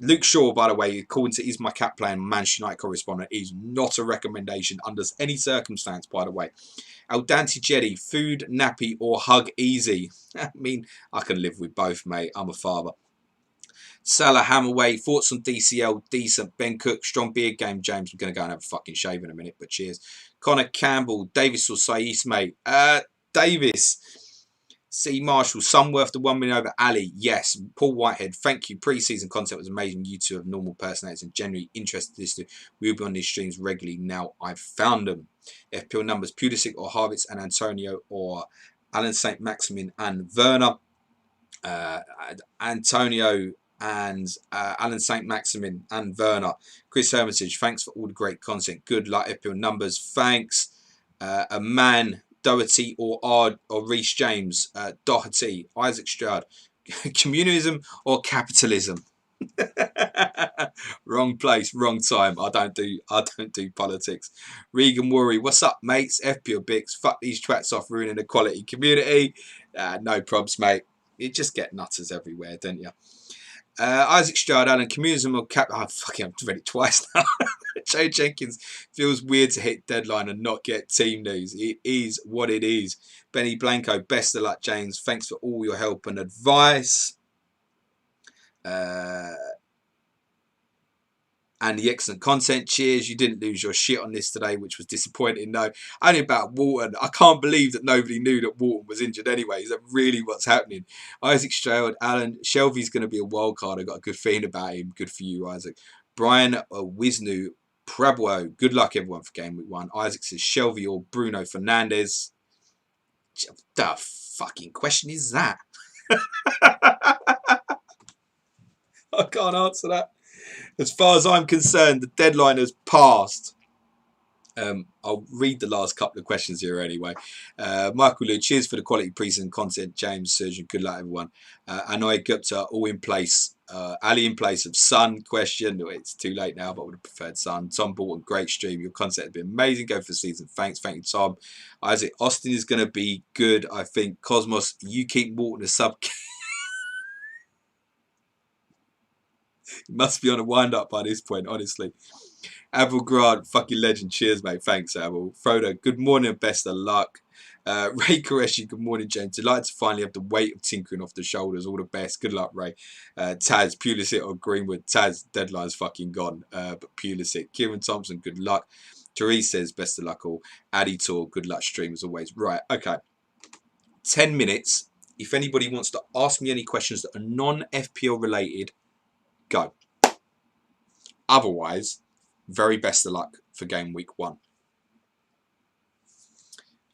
Luke Shaw, by the way, according to Is My Cat Playing Manchester United correspondent, is not a recommendation under any circumstance, by the way. Al Dante Jetty, food, nappy or hug easy. I mean, I can live with both, mate. I'm a father. Salah Hammerway, thoughts on DCL, decent. Ben Cook, strong beard game, James. We're going to go and have a fucking shave in a minute, but cheers. Connor Campbell, Davis or Saiz, mate. Davis. C. Marshall, some worth the 1 million over Ali. Yes. Paul Whitehead, thank you. Pre-season content was amazing. You two have normal personalities and genuinely interested listeners. We'll be on these streams regularly now I've found them. FPL numbers, Pulisic or Harvitz and Antonio or Alan St. Maximin and Werner. Antonio and Alan St. Maximin and Werner. Chris Hermitage, thanks for all the great content. Good luck. FPL numbers, thanks. A man, Doherty or Reece James. Doherty, Isaac Stroud. Communism or capitalism? Wrong place, wrong time. I don't do politics. Regan Worry, what's up, mates? FPL Bix, fuck these twats off ruining the quality community. No probs, mate. You just get nutters everywhere, don't you? Isaac Stroud, Alan, communism or cap. Oh, fucking, I've read it twice now. Joe Jenkins, feels weird to hit deadline and not get team news. It is what it is. Benny Blanco, best of luck, James. Thanks for all your help and advice. And the excellent content. Cheers. You didn't lose your shit on this today, which was disappointing. No, only about Walton. I can't believe that nobody knew that Walton was injured anyway. Is that really what's happening? Isaac Stroud, Alan, Shelby's going to be a wild card. I got a good feeling about him. Good for you, Isaac. Brian Wisnu Prabwo. Good luck, everyone, for game week 1. Isaac says Shelby or Bruno Fernandes. The fucking question is that? I can't answer that. As far as I'm concerned, the deadline has passed. I'll read the last couple of questions here anyway. Michael Lou, cheers for the quality preseason content. James, Surgeon, good luck, everyone. Anoy Gupta, all in place. Ali in place of Sun question. It's too late now, but I would have preferred Sun. Tom Bolton, great stream. Your content has been amazing. Go for the season. Thanks. Thank you, Tom. Isaac, Austin is going to be good, I think. Cosmos, you keep Morton a sub. Must be on a wind-up by this point, honestly. Abel Grant, fucking legend. Cheers, mate. Thanks, Abel. Frodo, good morning and best of luck. Ray Koreshi, good morning, James. Delighted to finally have the weight of tinkering off the shoulders. All the best. Good luck, Ray. Taz, Pulisic or Greenwood. Taz, deadline's fucking gone. But Pulisic. Kieran Thompson, good luck. Therese says, best of luck all. Addy Tour, good luck stream as always. Right, okay. 10 minutes. If anybody wants to ask me any questions that are non-FPL related, go. Otherwise, very best of luck for game week 1.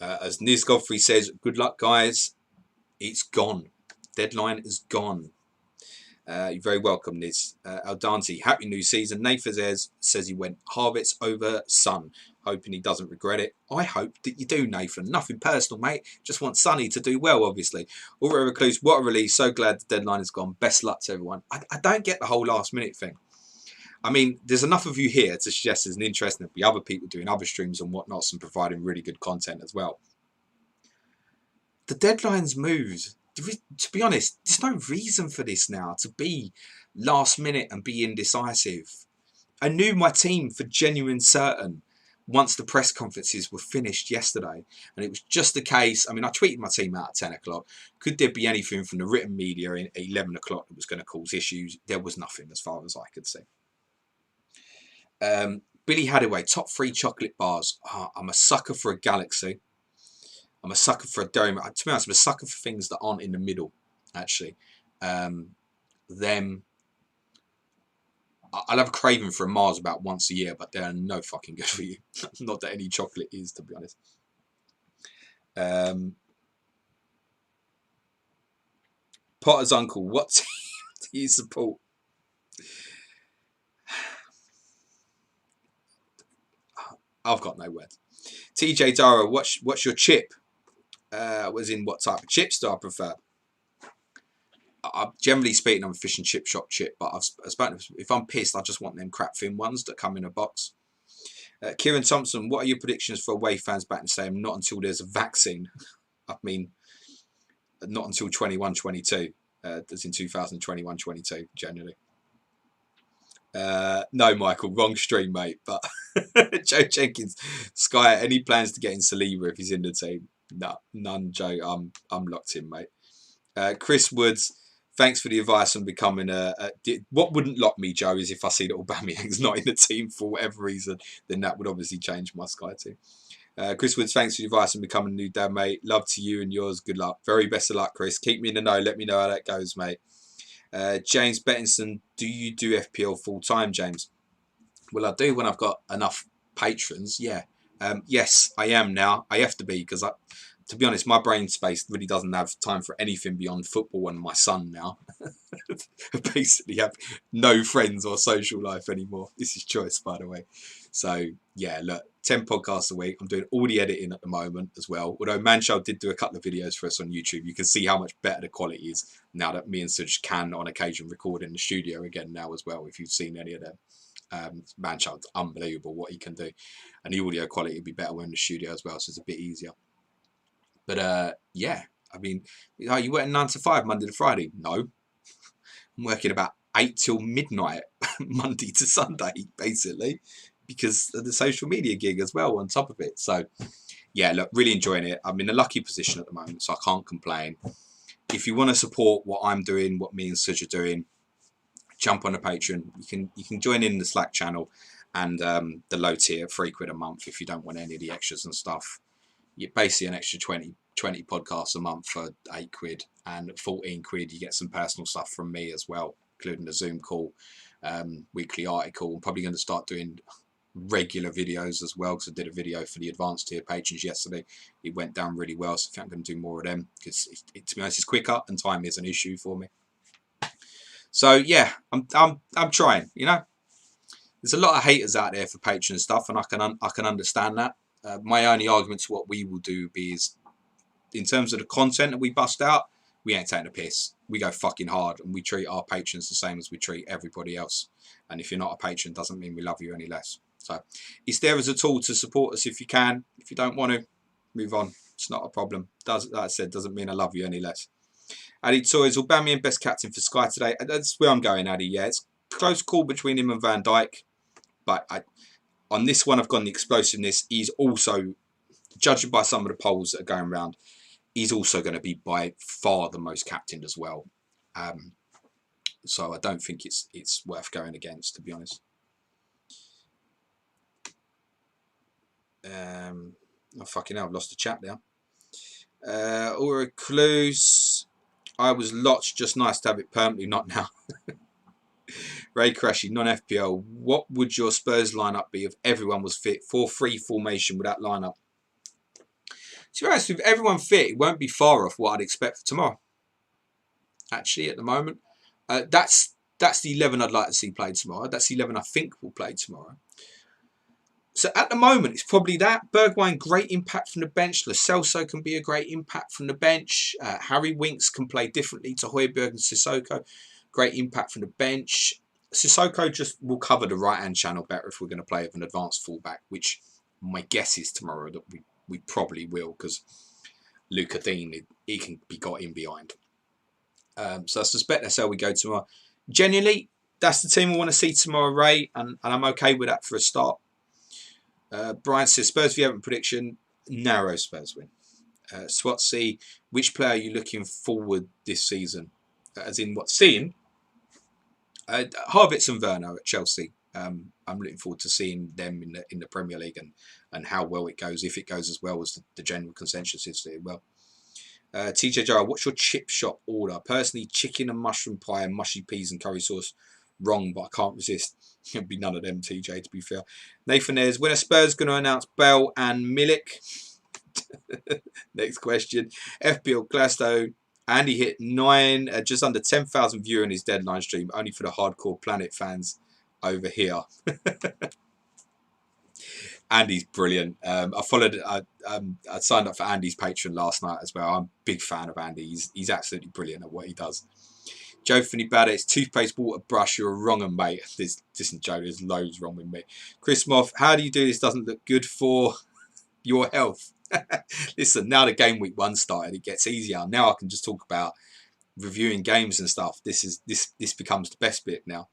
As Niz Godfrey says, good luck, guys. It's gone. Deadline is gone. You're very welcome, Niz. Aldante, happy new season. Nathazez says he went Harvitz over Sun. Hoping he doesn't regret it. I hope that you do, Nathan. Nothing personal, mate. Just want Sonny to do well, obviously. Alright, Recluse, what a release. So glad the deadline is gone. Best luck to everyone. I don't get the whole last minute thing. I mean, there's enough of you here to suggest there's an interest in there'll be other people doing other streams and whatnot and providing really good content as well. The deadline's moved. To be honest, there's no reason for this now to be last minute and be indecisive. I knew my team for genuine certain once the press conferences were finished yesterday. And it was just the case, I mean, I tweeted my team out at 10 o'clock. Could there be anything from the written media at 11 o'clock that was going to cause issues? There was nothing as far as I could see. Billy Hadaway, top 3 chocolate bars. I'm a sucker for a Galaxy. I'm a sucker for a Dairy Milk. To be honest, I'm a sucker for things that aren't in the middle, actually. I'll have a craving for a Mars about once a year, but they're no fucking good for you. Not that any chocolate is, to be honest. Potter's uncle, what team do you support? I've got no words. TJ Dara, what's your chip? Was in what type of chips do I prefer? Generally speaking, I'm a fish and chip shop chip, but if I'm pissed, I just want them crap thin ones that come in a box. Kieran Thompson, what are your predictions for away fans back in stadium? Not until there's a vaccine. I mean, not until 21-22. That's in 2021-22, generally. No, Michael, wrong stream, mate. But Joe Jenkins, Sky, any plans to get in Saliba if he's in the team? No, none, Joe. I'm locked in, mate. Chris Woods, thanks for the advice on becoming what wouldn't lock me, Joe, is if I see that Aubameyang's not in the team for whatever reason, then that would obviously change my Sky team. Chris Woods, thanks for the advice on becoming a new dad, mate. Love to you and yours. Good luck. Very best of luck, Chris. Keep me in the know. Let me know how that goes, mate. James Bettinson, do you do FPL full time, James? Well, I do when I've got enough patrons. Yeah. Yes, I am now. I have to be because to be honest, my brain space really doesn't have time for anything beyond football and my son now. I basically have no friends or social life anymore. This is choice, by the way. So, yeah, look, 10 podcasts a week. I'm doing all the editing at the moment as well. Although Manshall did do a couple of videos for us on YouTube. You can see how much better the quality is now that me and Suj can, on occasion, record in the studio again now as well, if you've seen any of them. Manshall's unbelievable what he can do. And the audio quality will be better when in the studio as well, so it's a bit easier. But yeah, I mean, oh, you work 9 to 5 Monday to Friday? No, I'm working about 8 till midnight Monday to Sunday, basically, because of the social media gig as well on top of it. So yeah, look, really enjoying it. I'm in a lucky position at the moment, so I can't complain. If you want to support what I'm doing, what me and Suj are doing, jump on the Patreon. You can join in the Slack channel and the low tier, £3 a month if you don't want any of the extras and stuff. You're basically an extra 20 podcasts a month for £8, and 14 quid you get some personal stuff from me as well, including the Zoom call, weekly article. I'm probably going to start doing regular videos as well, because I did a video for the advanced tier patrons yesterday. It went down really well, so I think I'm going to do more of them, because to be honest, it's quicker and time is an issue for me. So yeah, I'm trying. You know, there's a lot of haters out there for Patreon stuff, and I can understand that. My only argument to what we will do is, in terms of the content that we bust out, we ain't taking a piss. We go fucking hard, and we treat our patrons the same as we treat everybody else. And if you're not a patron, doesn't mean we love you any less. So it's there as a tool to support us if you can. If you don't want to, move on. It's not a problem. Like I said, doesn't mean I love you any less. Addy Toys, Aubameyang best captain for Sky today. That's where I'm going, Addy. Yeah, it's a close call between him and Van Dijk. But on this one, I've gone the explosiveness. He's also, judging by some of the polls that are going around, he's also going to be by far the most captained as well. So I don't think it's worth going against, to be honest. Oh, fucking hell, I've lost the chat now. Or a clues. I was lots, just nice to have it permanently, not now. Ray Crashy, non-FPL. What would your Spurs lineup be if everyone was fit? 4-3 formation with that lineup. To be honest, if everyone fit, it won't be far off what I'd expect for tomorrow. Actually, at the moment, that's the 11 I'd like to see played tomorrow. That's the 11 I think will play tomorrow. So at the moment, it's probably that. Bergwijn, great impact from the bench. Lo Celso can be a great impact from the bench. Harry Winks can play differently to Højbjerg and Sissoko. Great impact from the bench. Sissoko just will cover the right-hand channel better if we're going to play with an advanced fullback, which my guess is tomorrow that we probably will, because Luca Dean, he can be got in behind. So I suspect that's how we go tomorrow. Genuinely, that's the team I want to see tomorrow, Ray, and I'm okay with that for a start. Brian says, Spurs v Everton prediction, narrow Spurs win. Swatsea, which player are you looking forward this season? As in what, seeing? Havertz and Werner at Chelsea. I'm looking forward to seeing them in the Premier League and how well it goes, if it goes as well as the general consensus is doing well. TJ Jarrah, what's your chip shop order? Personally, chicken and mushroom pie and mushy peas and curry sauce. Wrong, but I can't resist. It'll be none of them, TJ, to be fair. Nathan Ayres, when are Spurs going to announce Bell and Milik? Next question. FPL Glasto. Andy hit 9, just under 10,000 viewer in his Deadline stream, only for the hardcore Planet fans over here. Andy's brilliant. I signed up for Andy's Patreon last night as well. I'm a big fan of Andy. He's absolutely brilliant at what he does. Joe Finney Badder, it's toothpaste, water, brush. You're wrong, mate. Listen, Joe, there's loads wrong with me. Chris Moff, how do you do this? Doesn't look good for your health. Listen, now the game week 1 started, it gets easier. Now I can just talk about reviewing games and stuff. This becomes the best bit now.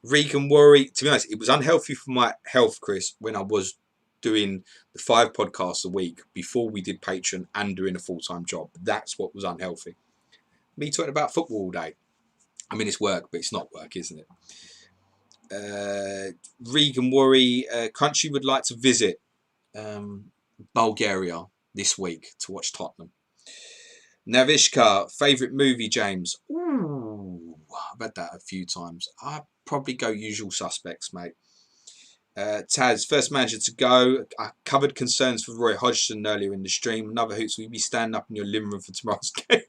Regan worry. To be honest, it was unhealthy for my health, Chris, when I was doing the 5 podcasts a week before we did Patreon and doing a full-time job. That's what was unhealthy. Me talking about football all day. I mean, it's work, but it's not work, isn't it? Regan worry. Country would like to visit Bulgaria this week to watch Tottenham. Navishka, favourite movie, James? Ooh, I've had that a few times. I'd probably go Usual Suspects, mate. Taz, first manager to go. I covered concerns for Roy Hodgson earlier in the stream. Another hoots, will you be standing up in your living room for tomorrow's game?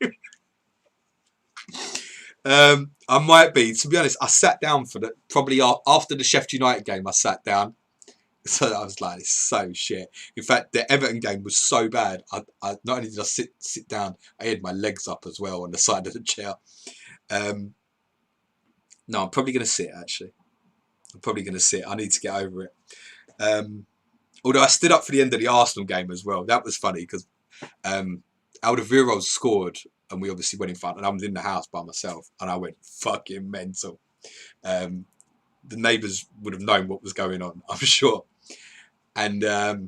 I might be. To be honest, I sat down for probably after the Sheffield United game. I sat down, so I was like, "It's so shit." In fact, the Everton game was so bad. I not only did I sit down, I had my legs up as well on the side of the chair. No, I'm probably going to sit. Actually, I'm probably going to sit. I need to get over it. Although I stood up for the end of the Arsenal game as well. That was funny because Alderweireld scored, and we obviously went in front, and I was in the house by myself, and I went fucking mental. The neighbours would have known what was going on, I'm sure. And I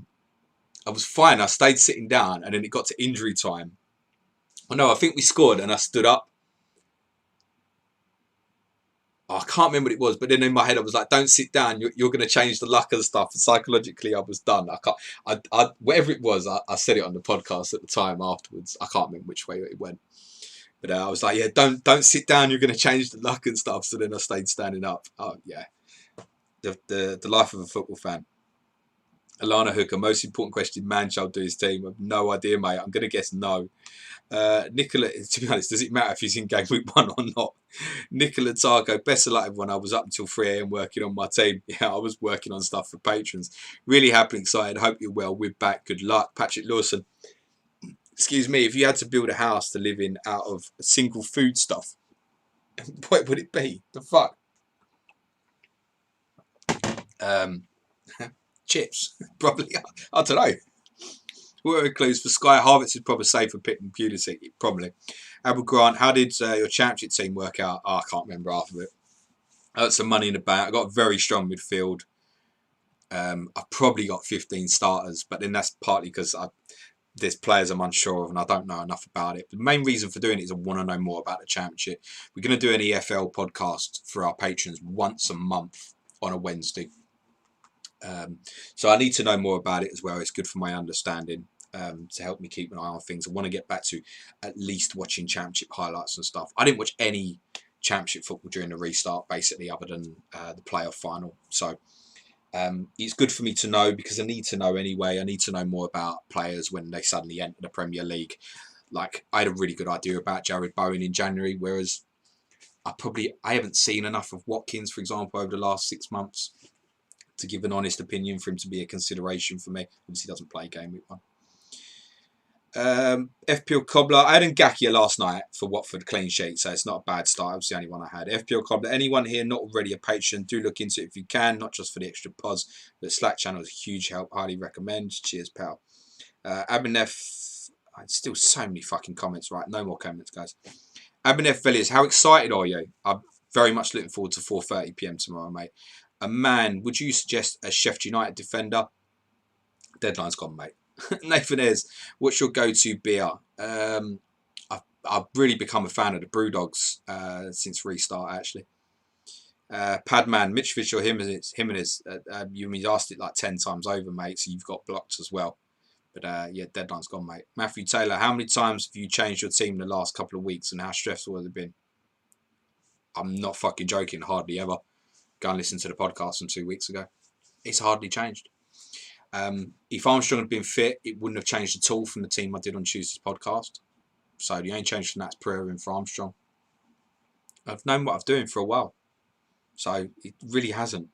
was fine. I stayed sitting down, and then it got to injury time. Oh no, I think we scored, and I stood up. Oh, I can't remember what it was, but then in my head I was like, "Don't sit down. You're going to change the luck and stuff." And psychologically, I was done. I can't. Whatever it was, I said it on the podcast at the time. Afterwards, I can't remember which way it went, but I was like, "Yeah, don't sit down. You're going to change the luck and stuff." So then I stayed standing up. Oh yeah, the life of a football fan. Alana Hooker, most important question: man shall do his team. I've no idea, mate. I'm going to guess no. Nicola, to be honest, does it matter if he's in game week 1 or not? Nicola Targo, best of luck, everyone. I was up until 3 a.m. working on my team. Yeah, I was working on stuff for patrons. Really happy and excited. Hope you're well. We're back. Good luck. Patrick Lawson, excuse me, if you had to build a house to live in out of a single food stuff, what would it be? The fuck? Chips, probably. I don't know. What are clues for Sky? Harvest is probably safe for Pitt and Pulisic, probably. Abel Grant, how did your championship team work out? Oh, I can't remember half of it. I got some money in the bank. I got a very strong midfield. I probably got 15 starters, but then that's partly because there's players I'm unsure of and I don't know enough about it. The main reason for doing it is I want to know more about the championship. We're going to do an EFL podcast for our patrons once a month on a Wednesday. So I need to know more about it as well. It's good for my understanding, to help me keep an eye on things. I want to get back to at least watching championship highlights and stuff. I didn't watch any championship football during the restart, basically, other than the playoff final. So it's good for me to know because I need to know anyway. I need to know more about players when they suddenly enter the Premier League. Like, I had a really good idea about Jared Bowen in January, whereas I haven't seen enough of Watkins, for example, over the last 6 months to give an honest opinion for him to be a consideration for me. Obviously, he doesn't play game week 1. FPL Cobbler, I had Ngakia last night for Watford, clean sheet, so it's not a bad start. It was the only one I had. FPL Cobbler, anyone here not already a patron, do look into it if you can, not just for the extra pods. The Slack channel is a huge help. Highly recommend. Cheers, pal. Abinef, still so many fucking comments, right? No more comments, guys. Abinef Villiers, how excited are you? I'm very much looking forward to 4:30 p.m. tomorrow, mate. A man, would you suggest a Sheffield United defender? Deadline's gone, mate. Nathan Ayres, what's your go-to beer? I've really become a fan of the Brewdogs since restart, actually. Padman, Mitrovic or Jimenez? You asked it like 10 times over, mate, so you've got blocked as well. But yeah, Deadline's gone, mate. Matthew Taylor, how many times have you changed your team in the last couple of weeks and how stressful has it been? I'm not fucking joking, hardly ever. Go and listen to the podcast from 2 weeks ago. It's hardly changed. If Armstrong had been fit, it wouldn't have changed at all from the team I did on Tuesday's podcast. So the only change from that's prayer for Armstrong. I've known what I'm doing for a while. So it really hasn't.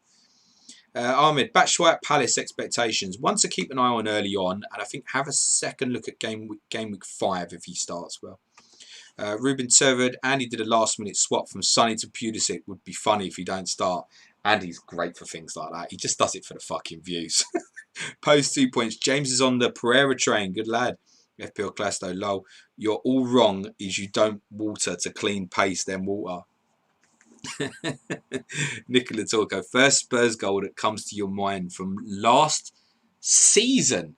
Ahmed, Batshuayi Palace expectations. One to keep an eye on early on, and I think have a second look at game week 5 if he starts well. Ruben Servad, Andy did a last minute swap from Sonny to Pulisic. Would be funny if he don't start. Andy's great for things like that. He just does it for the fucking views. Post 2 points. James is on the Pereira train. Good lad. FPL Clasto, lol. You're all wrong is you don't water to clean paste then water. Nicola Torco. First Spurs goal that comes to your mind from last season.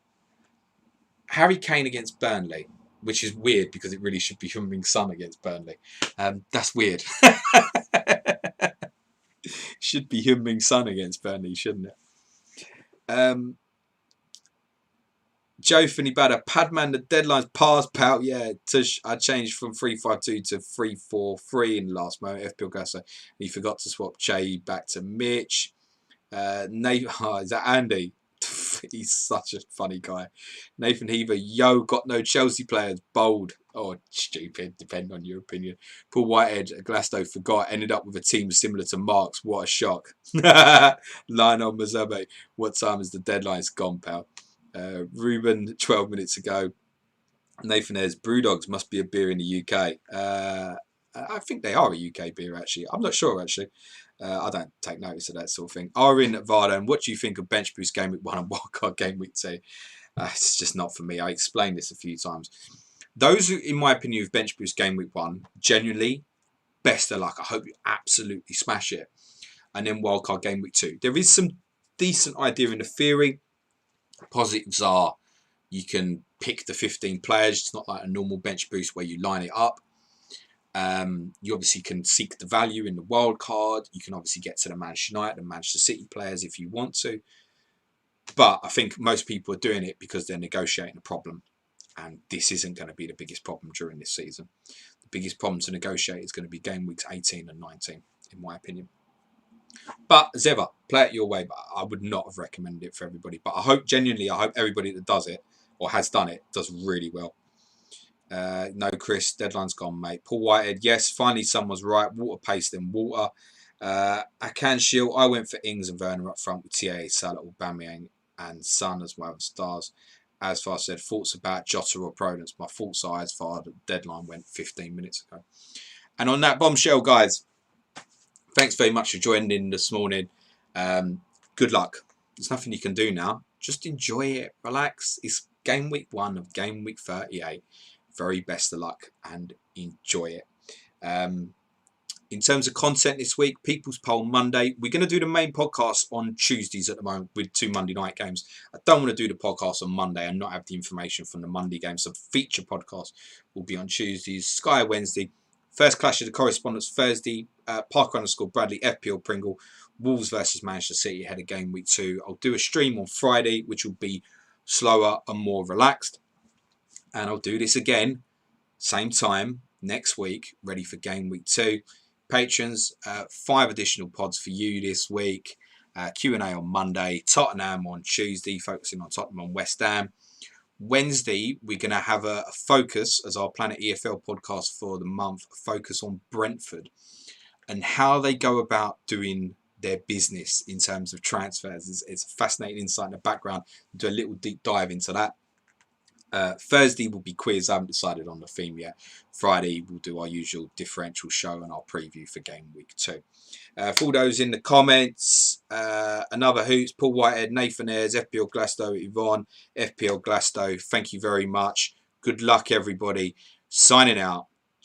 Harry Kane against Burnley. Which is weird because it really should be Heung-min Son against Burnley. That's weird. Should be Heung-min Son against Burnley, shouldn't it? Joe Finney-Badder, Padman, the deadline's passed, pal. Yeah, I changed from 3-5-2 to 3-4-3 in the last moment. FPL Gasso. He forgot to swap Che back to Mitch. Is that Andy? He's such a funny guy. Nathan Heaver, yo, got no Chelsea players. Bold. Or stupid, depending on your opinion. Paul Whitehead, Glasto forgot, ended up with a team similar to Mark's. What a shock. Lionel Mazabe, what time is the deadline? It's gone, pal. Ruben, 12 minutes ago. Nathan Ayres, Brewdogs must be a beer in the UK. I think they are a UK beer, actually. I'm not sure, actually. I don't take notice of that sort of thing. Arin Vardan, what do you think of bench boost game week 1 and wildcard game week 2? It's just not for me. I explained this a few times. those who, in my opinion, who've bench boost game week 1, genuinely, best of luck. I hope you absolutely smash it. And then wildcard game week 2. There is some decent idea in the theory. Positives are you can pick the 15 players. It's not like a normal bench boost where you line it up. You obviously can seek the value in the wild card. You can obviously get to the Manchester United and Manchester City players if you want to. But I think most people are doing it because they're negotiating a problem. And this isn't going to be the biggest problem during this season. The biggest problem to negotiate is going to be game weeks 18 and 19, in my opinion. But as ever, play it your way. But I would not have recommended it for everybody. But I hope everybody that does it or has done it does really well. No, Chris, deadline's gone, mate. Paul Whitehead, yes, finally someone's right. Water pace, then water. Akanshil, I went for Ings and Werner up front with TA, Salah, Aubameyang and Son as well as stars. As far as I said, thoughts about Jota or Prudence. My thoughts are as far the deadline went 15 minutes ago. And on that bombshell, guys, thanks very much for joining in this morning. Good luck. There's nothing you can do now. Just enjoy it. Relax. It's game week 1 of game week 38. Very best of luck and enjoy it. In terms of content this week, People's Poll Monday. We're going to do the main podcast on Tuesdays at the moment with 2 Monday night games. I don't want to do the podcast on Monday and not have the information from the Monday games. So feature podcast will be on Tuesdays, Sky Wednesday. First clash of the correspondence Thursday. Parker_Bradley, FPL Pringle, Wolves versus Manchester City ahead of game week 2. I'll do a stream on Friday, which will be slower and more relaxed. And I'll do this again, same time, next week, ready for game week 2. Patrons, 5 additional pods for you this week. Q&A on Monday, Tottenham on Tuesday, focusing on Tottenham and West Ham. Wednesday, we're going to have a focus, as our Planet EFL podcast for the month, a focus on Brentford and how they go about doing their business in terms of transfers. It's a fascinating insight in the background. We'll do a little deep dive into that. Thursday will be quiz. I haven't decided on the theme yet. Friday we'll do our usual differential show and our preview for game week 2. For all those in the comments, another Hoots, Paul Whitehead, Nathan Ayres, FPL Glasto, Yvonne, FPL Glasto. Thank you very much. Good luck, everybody. Signing out.